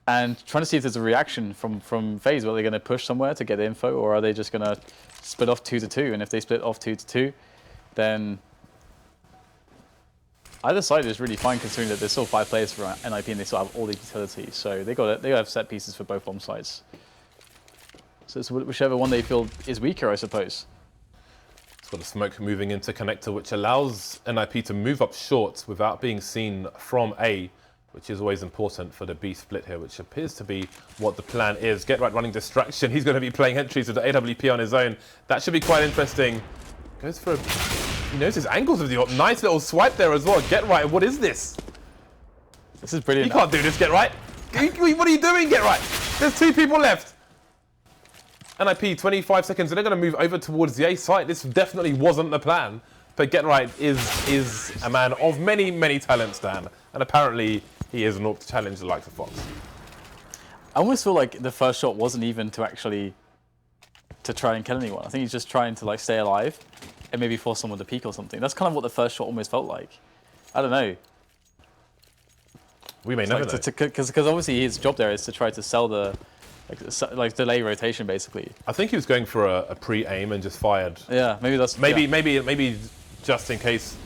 and trying to see if there's a reaction from Faze. Are they going to push somewhere to get info, or are they just going to split off 2-2? And if they split off 2-2, then either side is really fine, considering that there's still 5 players for NiP and they still have all the utilities. So they have set pieces for both bomb sides. So it's whichever one they feel is weaker, I suppose. It's got a smoke moving into connector, which allows NiP to move up short without being seen from A, which is always important for the B split here, which appears to be what the plan is. GetRight running distraction. He's going to be playing entries with the AWP on his own. That should be quite interesting. Goes for he knows his angles of the AWP. Nice little swipe there as well. GetRight, what is this? This is brilliant. You can't do this, GetRight. What are you doing, GetRight? There's 2 people left. NiP, 25 seconds, and they're going to move over towards the A site. This definitely wasn't the plan. But GetRight is a man of many, many talents, Dan. And apparently, he is an AWP to challenge the likes of Fox. I almost feel like the first shot wasn't even to try and kill anyone. I think he's just trying to like stay alive and maybe force someone to peek or something. That's kind of what the first shot almost felt like. I don't know. We may never know. Because obviously his job there is to try to sell the like delay rotation basically. I think he was going for a pre-aim and just fired. Yeah, maybe that's maybe just in case,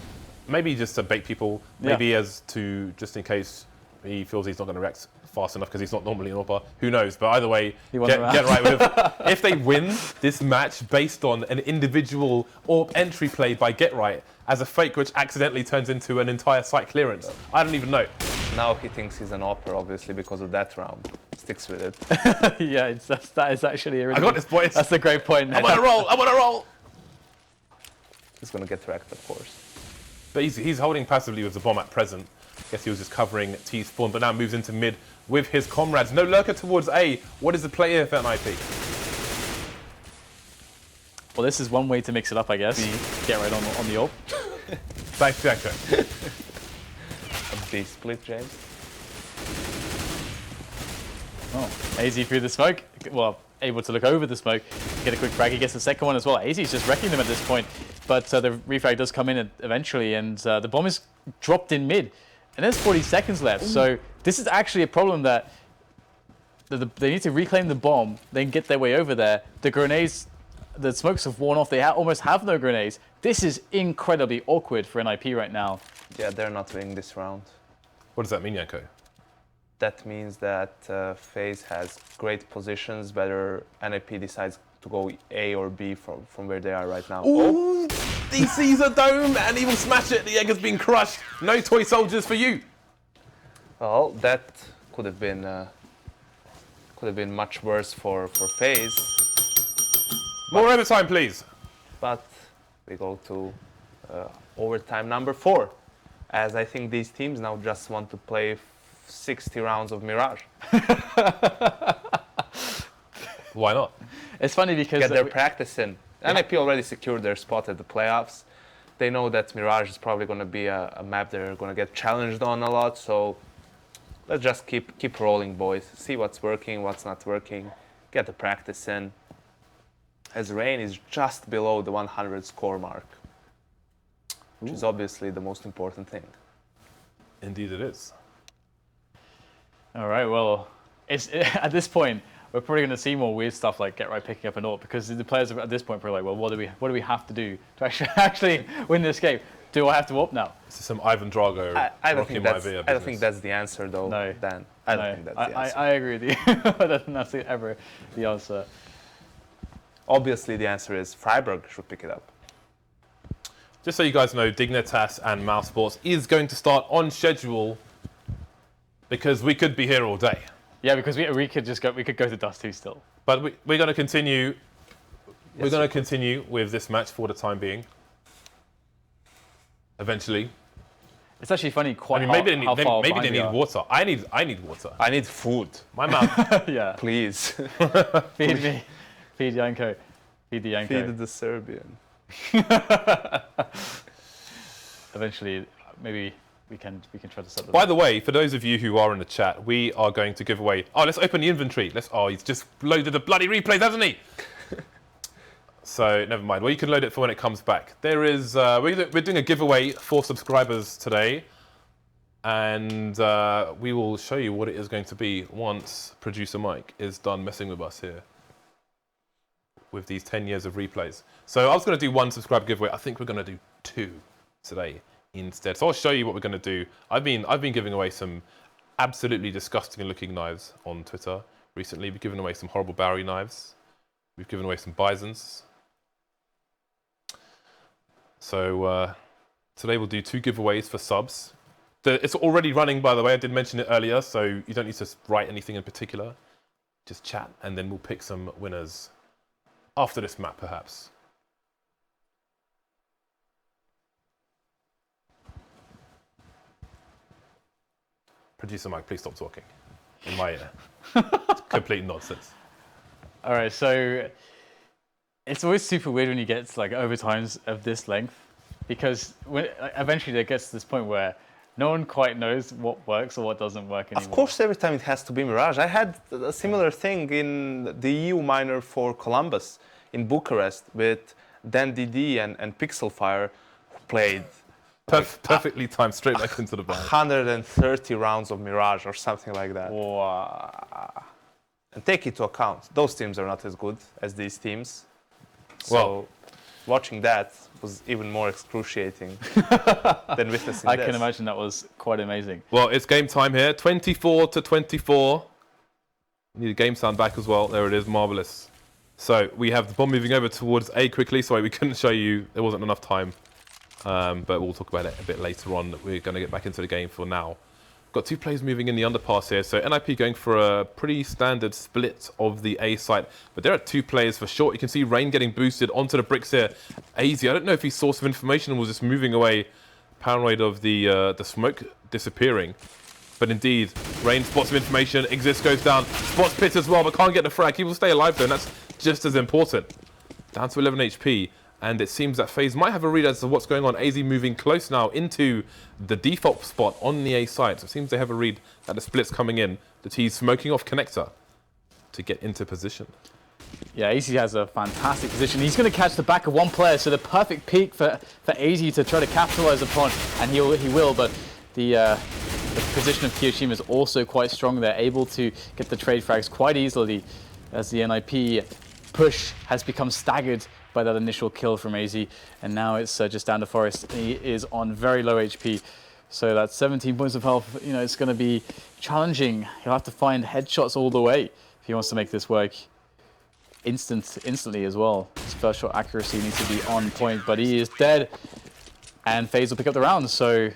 maybe just to bait people. Maybe just in case he feels he's not going to react fast enough because he's not normally an AWPer. Who knows? But either way, GetRight with. If they win this match based on an individual AWP entry play by GetRight as a fake, which accidentally turns into an entire site clearance, I don't even know. Now he thinks he's an AWPer, obviously, because of that round. Sticks with it. Yeah, that is actually a really... I got this, boys. That's a great point. I'm on a roll. I'm on a roll. He's going to get wrecked, of course. But he's holding passively with the bomb at present. Guess he was just covering T spawn, but now moves into mid with his comrades. No lurker towards A. What is the play here for NiP? Well, this is one way to mix it up, I guess. Get right on the AWP. Thanks, Janko. A B split, James. Oh, AZ through the smoke. Well, able to look over the smoke, get a quick frag. He gets the second one as well. AZ's just wrecking them at this point, but the refrag does come in eventually, and the bomb is dropped in mid. And there's 40 seconds left, so this is actually a problem that they need to reclaim the bomb, then get their way over there. The grenades, the smokes have worn off. They almost have no grenades. This is incredibly awkward for NiP right now. Yeah, they're not winning this round. What does that mean, Janko? That means that Faze has great positions, whether NiP decides to go A or B from where they are right now. Ooh, he sees a dome and he will smash it. The egg has been crushed. No toy soldiers for you. Well, that could have been much worse for Faze. More overtime, please. But we go to overtime number 4, as I think these teams now just want to play 60 rounds of Mirage. Why not? It's funny because Get their practice in. NiP already secured their spot at the playoffs. They know that Mirage is probably going to be a map they're going to get challenged on a lot, so let's just keep rolling, boys. See what's working, what's not working. Get the practice in. As Rain is just below the 100 score mark, which is obviously the most important thing. Indeed it is. All right, well, at this point, we're probably going to see more weird stuff like Get Right picking up an ult, because the players at this point are like, well, what do we have to do to actually win this game? Do I have to up now? This is some Ivan Drago. I don't think that's the answer, though. No, Dan. I don't think that's the answer. I agree with you. I don't think that's ever the answer. Obviously, the answer is Freiburg should pick it up. Just so you guys know, Dignitas and Mousesports is going to start on schedule, because we could be here all day. Yeah, because we could go to Dust 2 still. But we're going to continue. Yes, we're going to continue with this match for the time being. Eventually. It's actually funny. Maybe they need water. I need water. I need food. My mouth. Yeah. Please. Feed me. Feed Janko. Feed the Janko. Feed the Serbian. Eventually, maybe we can try to set them. By the way, for those of you who are in the chat, we are going to give away. Oh, let's open the inventory. He's just loaded the bloody replays, hasn't he? So never mind. Well, you can load it for when it comes back. There is. We're doing a giveaway for subscribers today, and we will show you what it is going to be once producer Mike is done messing with us here with these 10 years of replays. So I was going to do one subscriber giveaway. I think we're going to do 2 today instead. So I'll show you what we're going to do. I've been giving away some absolutely disgusting looking knives on Twitter recently. We've given away some horrible Bowery knives. We've given away some Bisons. So today we'll do 2 giveaways for subs. It's already running, by the way. I did mention it earlier, so you don't need to write anything in particular. Just chat, and then we'll pick some winners after this map, perhaps. Producer Mike, please stop talking in my ear. It's complete nonsense. All right, so it's always super weird when you get to, like, overtimes of this length, because eventually it gets to this point where no one quite knows what works or what doesn't work anymore. Of course, every time it has to be Mirage. I had a similar thing in the EU minor for Columbus in Bucharest with Dan DD and Pixelfire, who played Perfectly timed straight back into the bag. 130 rounds of Mirage or something like that. Wow. And take into account, those teams are not as good as these teams. So Well, watching that was even more excruciating than witnessing I this. can imagine that was quite amazing. well, it's game time here. 24-24. Need a game sound back as well. There it is, marvelous. So we have the bomb moving over towards A quickly. Sorry, we couldn't show you. There wasn't enough time. But we'll talk about it a bit later on. We're going to get back into the game for now. Got 2 players moving in the underpass here. So NiP going for a pretty standard split of the A site. But there are 2 players for short. You can see Rain getting boosted onto the bricks here. AZ, I don't know if he saw some information and was just moving away, paranoid of the smoke disappearing. But indeed, Rain spots some information. Exist goes down. Spots Pit as well, but can't get the frag. He will stay alive though, and that's just as important. Down to 11 HP. And it seems that Faze might have a read as to what's going on. AZ moving close now into the default spot on the A side. So it seems they have a read that the split's coming in. The T's smoking off connector to get into position. Yeah, AZ has a fantastic position. He's going to catch the back of one player, so the perfect peak for AZ to try to capitalize upon, and he will. But the position of Kyoshima is also quite strong. They're able to get the trade frags quite easily, as the NiP push has become staggered by that initial kill from AZ, and now it's just down to Forest. He is on very low HP, so that's 17 points of health. You know, it's going to be challenging. He'll have to find headshots all the way if he wants to make this work instantly as well. His first shot accuracy needs to be on point, but he is dead, and Faze will pick up the round. So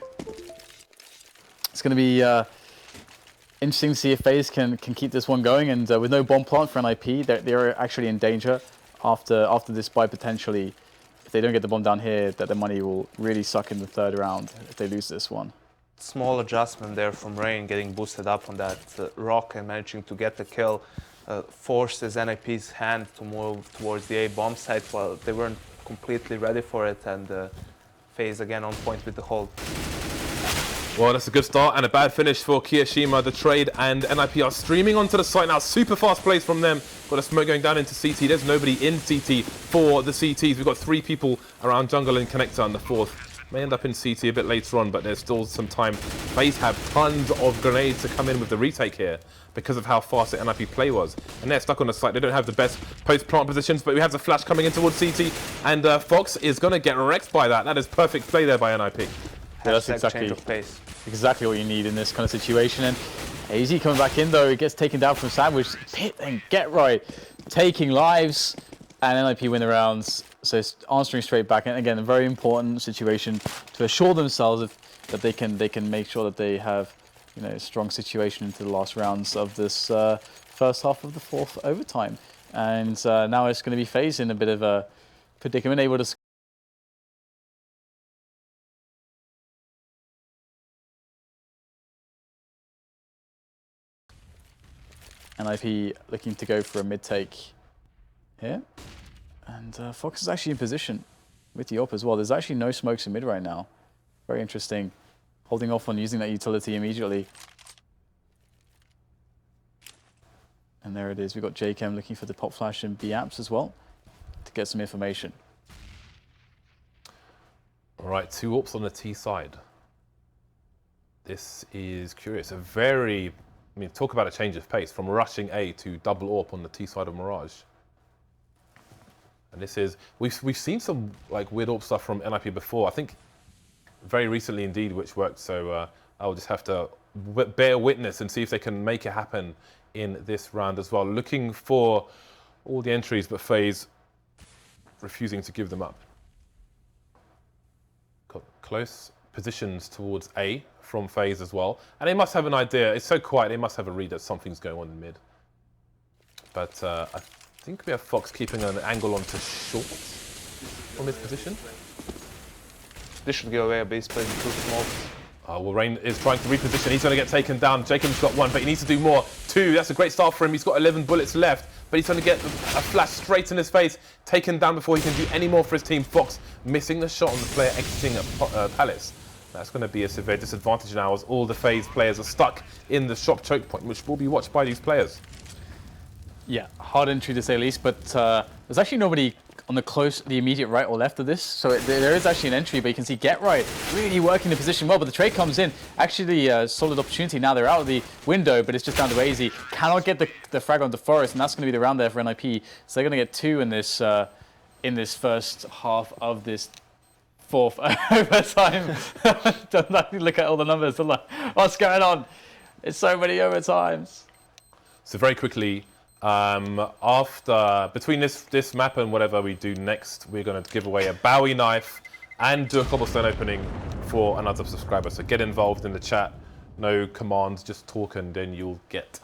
it's going to be interesting to see if Faze can keep this one going, and with no bomb plant for NiP, they're actually in danger after this buy potentially. If they don't get the bomb down here, that the money will really suck in the third round if they lose this one. Small adjustment there from Rain, getting boosted up on that rock and managing to get the kill, forces NiP's hand to move towards the A bomb site while they weren't completely ready for it, and Faze again on point with the hold. Well, that's a good start and a bad finish for Kiyashima. The trade and NiP are streaming onto the site now. Super fast plays from them. Got a smoke going down into CT. There's nobody in CT for the CTs. We've got 3 people around jungle and connector on the 4th. May end up in CT a bit later on, but there's still some time. Faze have tons of grenades to come in with the retake here because of how fast the NiP play was. And they're stuck on the site. They don't have the best post-plant positions, but we have the flash coming in towards CT, and Fox is going to get wrecked by that. That is perfect play there by NiP. Yeah, that's exactly what you need in this kind of situation. And AZ coming back in though, he gets taken down from Sandwich. Pit and Get Right taking lives, and NiP win the rounds. So it's answering straight back. And again, a very important situation to assure themselves that they can make sure that they have, you know, a strong situation into the last rounds of this first half of the 4th overtime. And now it's going to be Faze in a bit of a predicament, able to NiP looking to go for a mid take here. And Fox is actually in position with the AWP as well. There's actually no smokes in mid right now. Very interesting. Holding off on using that utility immediately. And there it is. We've got JChem looking for the pop flash and B apps as well to get some information. All right, 2 AWPs on the T side. This is curious. A very, I mean, talk about a change of pace from rushing A to double AWP on the T side of Mirage. And this is, we've seen some like weird AWP stuff from NiP before. I think very recently indeed, which worked. So I'll just have to bear witness and see if they can make it happen in this round as well. Looking for all the entries, but Faze refusing to give them up. Got close positions towards A from Faze as well. And they must have an idea. It's so quiet, they must have a read that something's going on in mid. But I think we have Fox keeping an angle onto short from his position. This should go away a base play with 2 smokes. Well, Rain is trying to reposition. He's going to get taken down. Jacob's got 1, but he needs to do more. 2, that's a great start for him. He's got 11 bullets left, but he's going to get a flash straight in his face, taken down before he can do any more for his team. Fox missing the shot on the player exiting Palace. That's going to be a severe disadvantage now as all the Faze players are stuck in the shop choke point, which will be watched by these players. Yeah, hard entry to say the least, but there's actually nobody on the immediate right or left of this. So there is actually an entry, but you can see Get Right really working the position well, but the trade comes in. Actually, a solid opportunity. Now they're out of the window, but it's just down to AZ. Cannot get the frag onto Forest, and that's going to be the round there for NiP. So they're going to get 2 in this first half of this 4th overtime. Don't let me look at all the numbers. I'm like, what's going on? It's so many overtimes. So very quickly, between this map and whatever we do next, we're going to give away a Bowie knife and do a cobblestone opening for another subscriber. So get involved in the chat. No commands, just talk, and then you'll get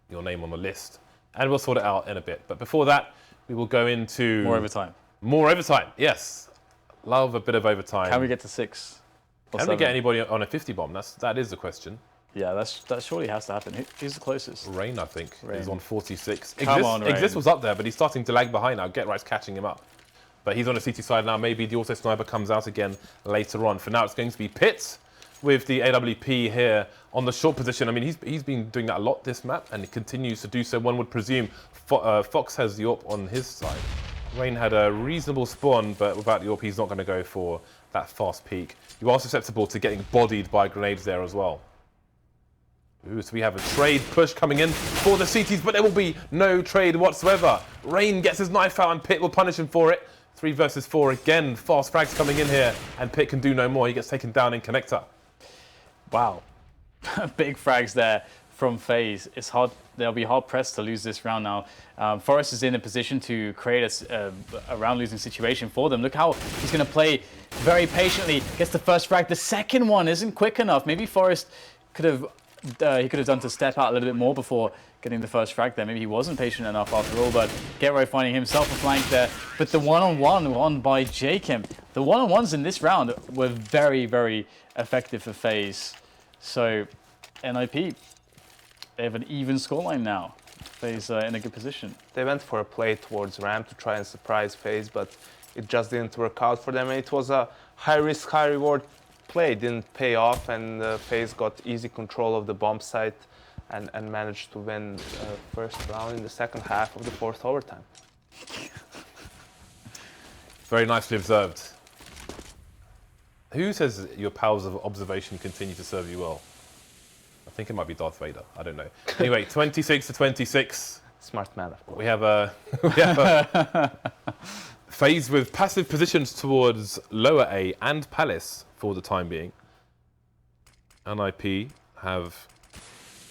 your name on the list. And we'll sort it out in a bit. But before that, we will go into more overtime. More overtime, yes. Love a bit of overtime. Can we get to 6? Can we get anybody on a 50 bomb? That is the question. Yeah, that surely has to happen. Who's the closest? Rain, I think, is on 46. Come on, Rain. Exist was up there, but he's starting to lag behind now. Get Right's catching him up. But he's on the CT side now. Maybe the auto sniper comes out again later on. For now, it's going to be Pitts with the AWP here on the short position. I mean, he's been doing that a lot this map, and he continues to do so. One would presume Fox has the AWP on his side. Rain had a reasonable spawn, but without the AWP, he's not going to go for that fast peek. You are susceptible to getting bodied by grenades there as well. Ooh, so we have a trade push coming in for the CTs, but there will be no trade whatsoever. Rain gets his knife out and Pitt will punish him for it. 3 versus 4 again. Fast frags coming in here, and Pitt can do no more. He gets taken down in connector. Wow. Big frags there from Faze. It's hard. They'll be hard pressed to lose this round now. Forrest is in a position to create a round losing situation for them. Look how he's going to play very patiently. Gets the first frag. The second one isn't quick enough. Maybe Forrest could have done to step out a little bit more before getting the first frag there. Maybe he wasn't patient enough after all, but GeT finding himself a flank there. But the one-on-one won by JKim. The one-on-ones in this round were very, very effective for Faze. So NiP, they have an even scoreline now. Faze in a good position. They went for a play towards ramp to try and surprise Faze, but it just didn't work out for them. And it was a high-risk, high-reward play. It didn't pay off, and Faze got easy control of the bomb site and managed to win first round in the second half of the fourth overtime. Very nicely observed. Who says your powers of observation continue to serve you well? I think it might be Darth Vader. I don't know. Anyway, 26-26. Smart man, of course. We have a Faze with passive positions towards lower A and Palace for the time being. NiP have...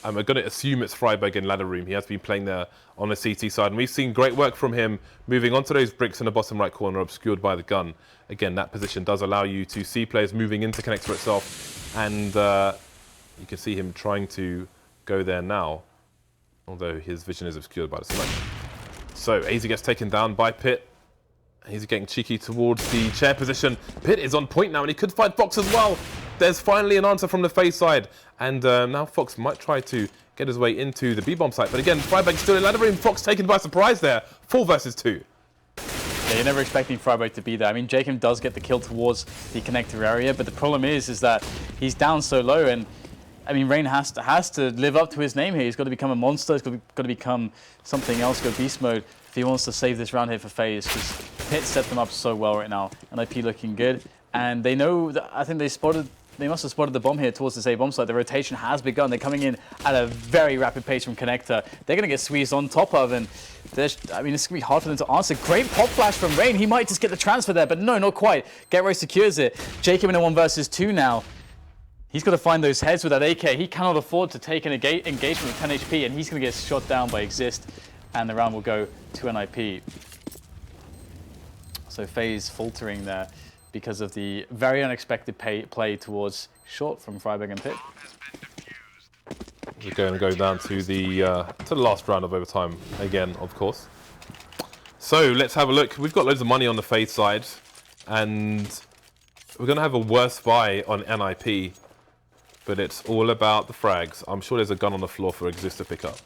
I'm going to assume it's friberg in ladder room. He has been playing there on the CT side, and we've seen great work from him moving onto those bricks in the bottom right corner, obscured by the gun. Again, that position does allow you to see players moving into connector itself, and you can see him trying to go there now, although his vision is obscured by the smoke. So AZ gets taken down by Pit. He's getting cheeky towards the chair position. Pit is on point now, and he could find Fox as well. There's finally an answer from the Faze side, and now Fox might try to get his way into the B-bomb site. But again, friberg still in ladder room. Fox taken by surprise there. 4 versus 2. Yeah, you're never expecting friberg to be there. I mean, JKim does get the kill towards the connector area, but the problem is that he's down so low, and I mean, Rain has to live up to his name here. He's got to become a monster. He's got to become something else, go beast mode, if he wants to save this round here for Faze, because Pit set them up so well right now. NiP looking good, and they know that, I think they must have spotted the bomb here towards this A bomb site. The rotation has begun. They're coming in at a very rapid pace from connector. They're going to get squeezed on top of, and I mean, it's going to be hard for them to answer. Great pop flash from Rain. He might just get the transfer there, but no, not quite. GeT secures it. JKim in a 1 versus 2 now. He's got to find those heads with that AK. He cannot afford to take an engagement with 10 HP, and he's going to get shot down by Exist, and the round will go to NiP. So Faze faltering there because of the very unexpected play towards short from friberg and Pit. We're going to go down to the last round of overtime again, of course. So let's have a look. We've got loads of money on the Faze side, and we're going to have a worse buy on NiP, but it's all about the frags. I'm sure there's a gun on the floor for Exist to pick up.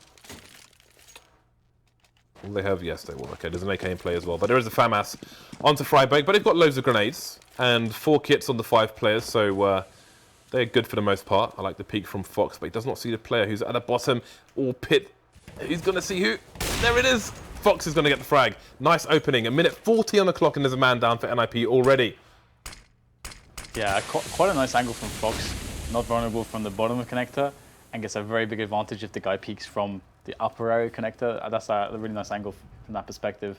Will they have? Yes, they will. Okay, there's an AK in play as well. But there is a FAMAS onto friberg, but they've got loads of grenades and 4 kits on the 5 players, so they're good for the most part. I like the peek from Fox, but he does not see the player who's at the bottom. Or Pit. He's going to see who? There it is! Fox is going to get the frag. Nice opening. A minute 40 on the clock, and there's a man down for NiP already. Yeah, quite a nice angle from Fox. Not vulnerable from the bottom of connector, and gets a very big advantage if the guy peeks from the upper area connector. That's a really nice angle from that perspective.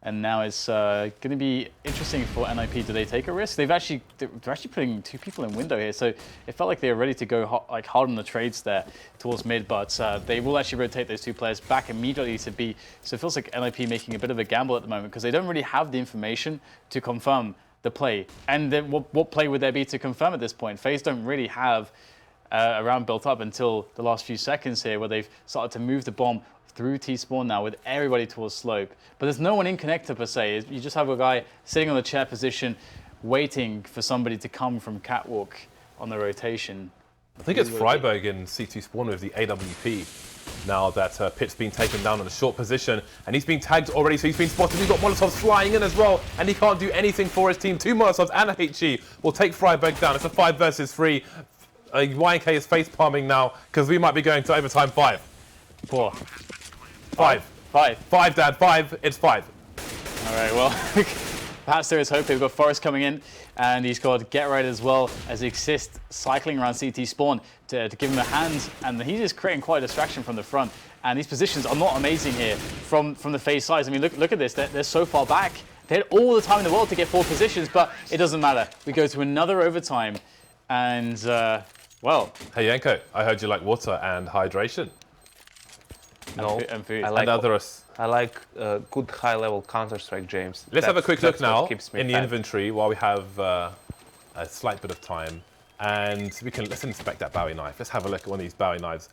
And now it's going to be interesting for NiP. Do they take a risk? They're actually putting 2 people in window here, so it felt like they were ready to go hard on the trades there towards mid, but they will actually rotate those 2 players back immediately to B. So it feels like NiP making a bit of a gamble at the moment because they don't really have the information to confirm the play. And then what play would there be to confirm at this point? Faze don't really have a round built up until the last few seconds here, where they've started to move the bomb through T-spawn now with everybody towards slope. But there's no one in connector per se. You just have a guy sitting on the chair position waiting for somebody to come from catwalk on the rotation. I think it's friberg in CT spawn with the AWP. Now that Pit's been taken down in a short position, and he's been tagged already, so he's been spotted. He's got Molotovs flying in as well, and he can't do anything for his team. 2 Molotovs and a HE will take friberg down. It's a 5 versus 3. YNK is face palming now, because we might be going to overtime 5. 4. 5. 5, Dad. 5. It's 5. All right, well, perhaps there is hope. We've got Forest coming in, and he's got GeT as well as Exist cycling around CT spawn to give him a hand, and he's just creating quite a distraction from the front. And these positions are not amazing here from the Faze sides. I mean, look at this. They're so far back. They had all the time in the world to get 4 positions, but it doesn't matter. We go to another overtime, and well. Hey Janko, I heard you like water and hydration. No, and food. I like others. I like good high-level Counter-Strike, James. Let's have a quick look now in the inventory while we have a slight bit of time. And let's inspect that Bowie knife. Let's have a look at one of these Bowie knives.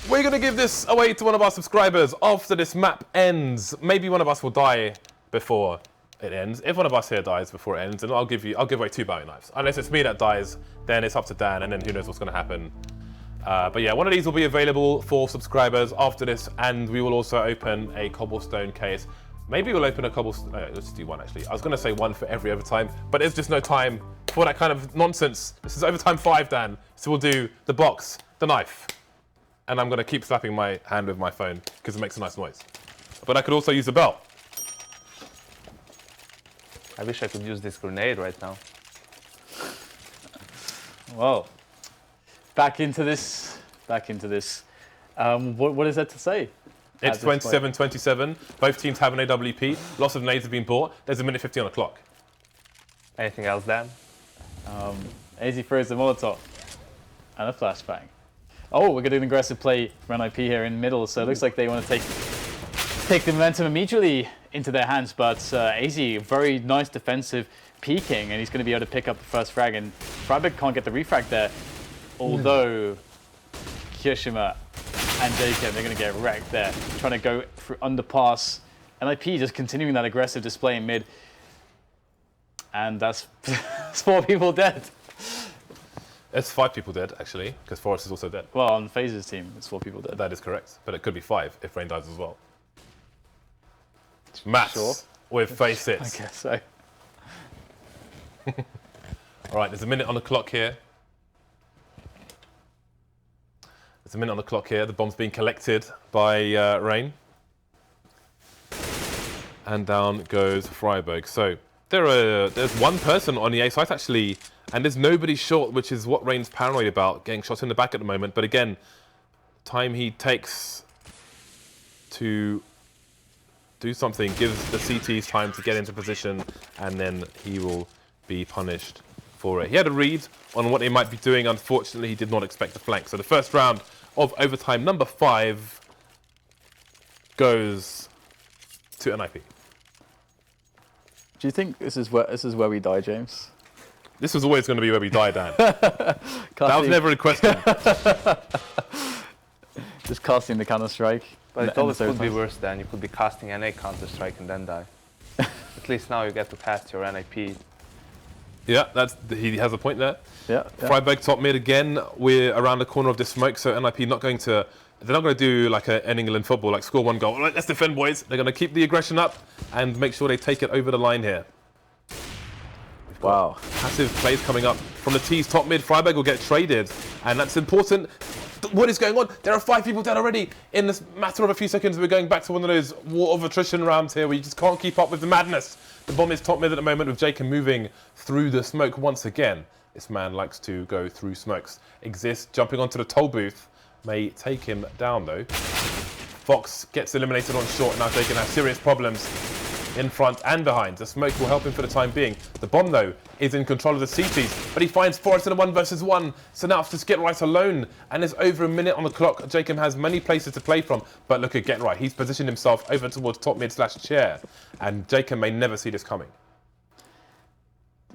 We're going to give this away to one of our subscribers after this map ends. Maybe one of us will die before it ends. If one of us here dies before it ends, then I'll give away 2 Bowie knives. Unless it's me that dies, then it's up to Dan, and then who knows what's going to happen. But yeah, one of these will be available for subscribers after this, and we will also open a cobblestone case. Maybe we'll open a cobblestone. Let's do one actually. I was going to say one for every overtime, but there's just no time for that kind of nonsense. This is overtime 5, Dan. So we'll do the box, the knife, and I'm going to keep slapping my hand with my phone because it makes a nice noise. But I could also use the belt. I wish I could use this grenade right now. Well, back into this. What is that to say? It's 27-27. Both teams have an AWP. Lots of nades have been bought. There's a minute 50 on the clock. Anything else, Dan? AZ throws the Molotov and a flashbang. Oh, we're getting an aggressive play from NiP here in middle, so it looks like they want to take the momentum immediately into their hands, but AZ, very nice defensive peeking, and he's going to be able to pick up the first frag, and Freiburg can't get the refrag there, although Kirishima and Jacob, they're going to get wrecked there, trying to go through underpass. NiP just continuing that aggressive display in mid, and that's 4 people dead. It's 5 people dead, actually, because Forrest is also dead. Well, on Faze's team, it's 4 people dead. That is correct, but it could be 5 if Rain dies as well. Maths Sure. with Faze I hits. guess so. All right, there's a minute on the clock here. The bomb's being collected by Rain. And down goes Freiburg. So there's one person on the A site actually, and there's nobody short, which is what Rain's paranoid about, getting shot in the back at the moment. But again, time he takes to do something gives the CTs time to get into position, and then he will be punished for it. He had a read on what they might be doing. Unfortunately, he did not expect the flank. So the first round of overtime number 5 goes to NiP. Do you think this is where we die, James? This was always going to be where we die, Dan. That was never a question. Just casting the Counter-Strike. But it always could be worse, Dan. You could be casting NA Counter-Strike and then die. At least now you get to cast your NiP. Yeah, he has a point there. Yeah. Freiburg top mid again. We're around the corner of this smoke, so NiP they're not going to do like an England football, like score 1 goal. All right, let's defend, boys. They're going to keep the aggression up and make sure they take it over the line here. Wow. Passive plays coming up from the T's top mid. Freiburg will get traded, and that's important. What is going on? There are 5 people dead already. In this matter of a few seconds, we're going back to one of those war of attrition rounds here where you just can't keep up with the madness. The bomb is top mid at the moment with Jacob moving through the smoke once again. This man likes to go through smokes. Exist jumping onto the toll booth. May take him down though. Fox gets eliminated on short. Now Jacob has serious problems in front and behind. The smoke will help him for the time being. The bomb, though, is in control of the CTs, but he finds Forrest in a 1 versus 1. So now it's just Get Right alone, and there's over a minute on the clock. Jacob has many places to play from, but look at Get Right. He's positioned himself over towards top mid / chair, and Jacob may never see this coming.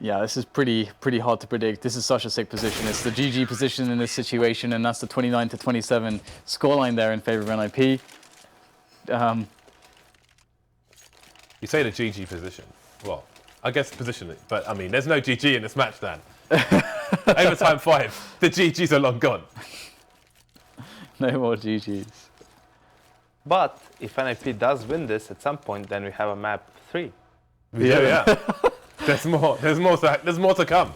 Yeah, this is pretty hard to predict. This is such a sick position. It's the GG position in this situation, and that's the 29-27 scoreline there in favor of NiP. You say the GG position. Well, I guess position it, but I mean, there's no GG in this match, Dan. Overtime 5, the GGs are long gone. No more GGs. But if NiP does win this at some point, then we have a map 3. Yeah. There's more to come.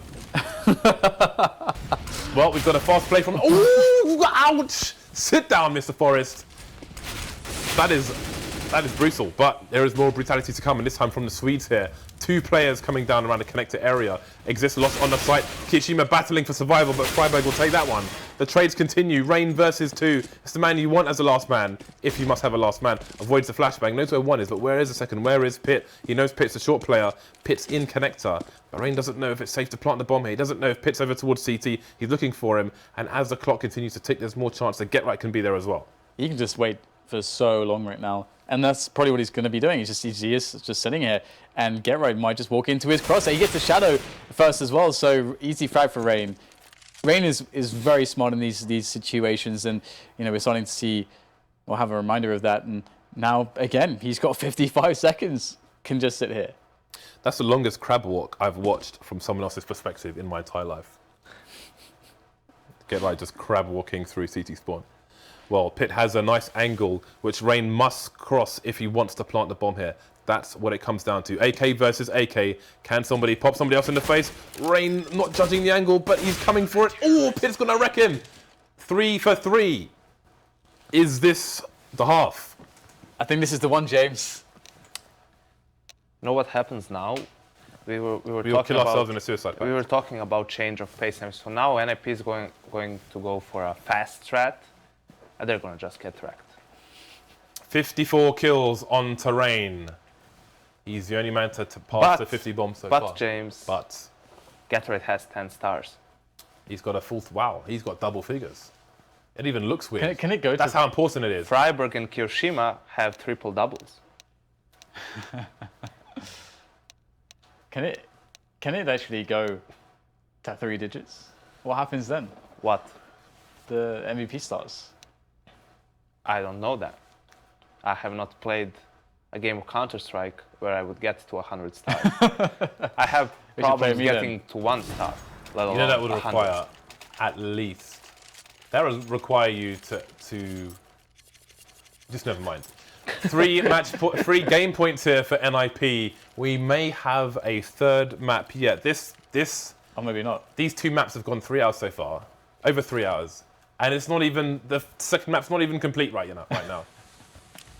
Well, we've got a fast play from... Ooh, ouch! Sit down, Mr. Forrest. That is brutal, but there is more brutality to come, and this time from the Swedes here. 2 players coming down around the connector area. Exist lost on the site. Kirishima battling for survival, but Freiburg will take that one. The trades continue. Rain versus 2. It's the man you want as a last man, if you must have a last man. Avoids the flashbang. Knows where 1 is, but where is the second? Where is Pitt? He knows Pitt's a short player. Pitt's in connector. But Rain doesn't know if it's safe to plant the bomb here. He doesn't know if Pitt's over towards CT. He's looking for him, and as the clock continues to tick, there's more chance that Get Right can be there as well. He can just wait for so long right now. And that's probably what he's going to be doing. He is just sitting here, and Get Right might just walk into his crosshair. He gets the shadow first as well, so easy frag for Rain. Rain is very smart in these situations, and you know we're starting to see, or have a reminder of that. And now again, he's got 55 seconds. Can just sit here. That's the longest crab walk I've watched from someone else's perspective in my entire life. Get right, just crab walking through CT spawn. Well, Pit has a nice angle, which Rain must cross if he wants to plant the bomb here. That's what it comes down to. AK versus AK. Can somebody pop somebody else in the face? Rain not judging the angle, but he's coming for it. Oh, Pit's gonna wreck him. 3 for 3. Is this the half? I think this is the one, James. You know what happens now? We were We will talking kill ourselves about, in a suicide pact. we were talking about change of pace, and so now NiP is going to go for a fast strat, and they're gonna just get wrecked. 54 kills on terrain. He's the only man to pass the 50 bombs so far. But James, But Gatorade has 10 stars. he's got a full. Wow, he's got double figures. It even looks weird. Can it go That's to... how important it is. Freiburg and Kirishima have triple doubles. Can it actually go to 3 digits? What happens then? What? The MVP starts. I don't know that. I have not played a game of Counter-Strike where I would get to 100 stars. I have We should play problems me then. getting to 1 star, let alone You know that would 100. require at least. That would require you to. Just never mind. 3 game points here for NiP. We may have a third map yet. Or maybe not. These 2 maps have gone 3 hours so far, over 3 hours, and it's not even the second map's not even complete right now.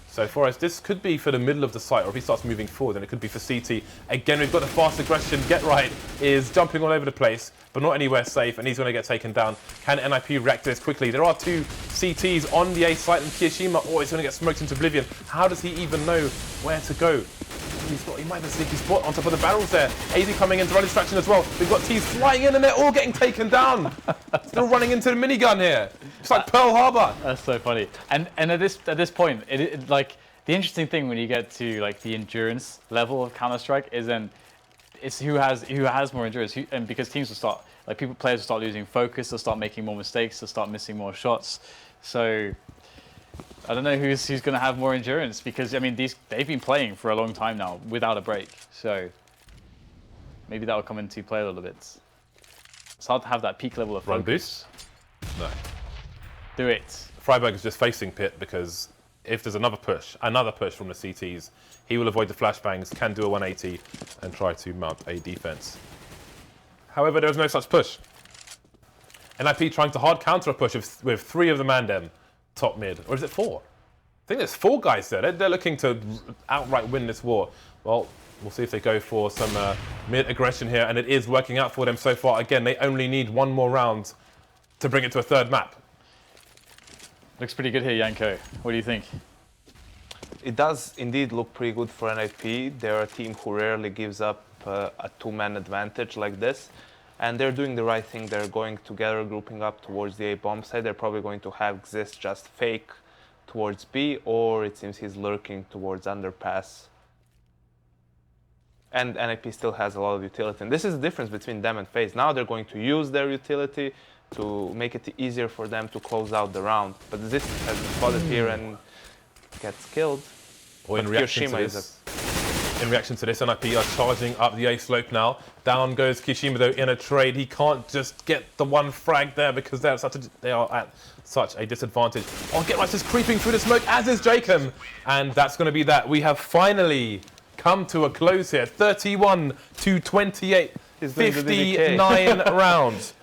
So for us, this could be for the middle of the site, or if he starts moving forward, then it could be for CT. Again, we've got the fast aggression. Get right is jumping all over the place, but not anywhere safe, and he's going to get taken down. Can NiP react to this quickly? There are 2 CTs on the A site, and Kirishima, he's going to get smoked into oblivion. How does he even know where to go? He might have a sneaky spot on top of the barrels there. AZ coming into run distraction as well. We've got T's flying in, and they're all getting taken down. Still running into the minigun here. It's like Pearl Harbor. That's so funny. And at this point, it like the interesting thing when you get to like the endurance level of Counter-Strike is then it's who has more endurance. And because teams will start players will start losing focus, they'll start making more mistakes, they'll start missing more shots. So I don't know who's going to have more endurance, because I mean they've been playing for a long time now without a break. So maybe that will come into play a little bit. It's hard to have that peak level of focus. Run boost? No. Do it. Freiburg is just facing Pit, because if there's another push from the CTs, he will avoid the flashbangs, can do a 180 and try to mount a defense. However, there is no such push. NiP trying to hard counter a push with 3 of the Mandem top mid, or is it 4? I think there's 4 guys there. They're looking to outright win this war. Well, we'll see if they go for some mid aggression here, and it is working out for them so far. Again, they only need 1 more round to bring it to a 3rd map. Looks pretty good here, Janko. What do you think? It does indeed look pretty good for NiP. They're a team who rarely gives up a 2-man advantage like this. And they're doing the right thing. They're going together, grouping up towards the A bomb side. They're probably going to have Xist just fake towards B, or it seems he's lurking towards underpass. And NiP still has a lot of utility. And this is the difference between them and Faze. Now they're going to use their utility to make it easier for them to close out the round. But Xist has been spotted here and gets killed. Or in But reaction Kirishima to this, NiP are charging up the A slope now. Down goes Kirishima though in a trade. He can't just get the 1 frag there because they are at such a disadvantage. Oh, Get Right's just creeping through the smoke, as is Jacob. And that's going to be that. We have finally come to a close here. 31 to 28. 59 rounds.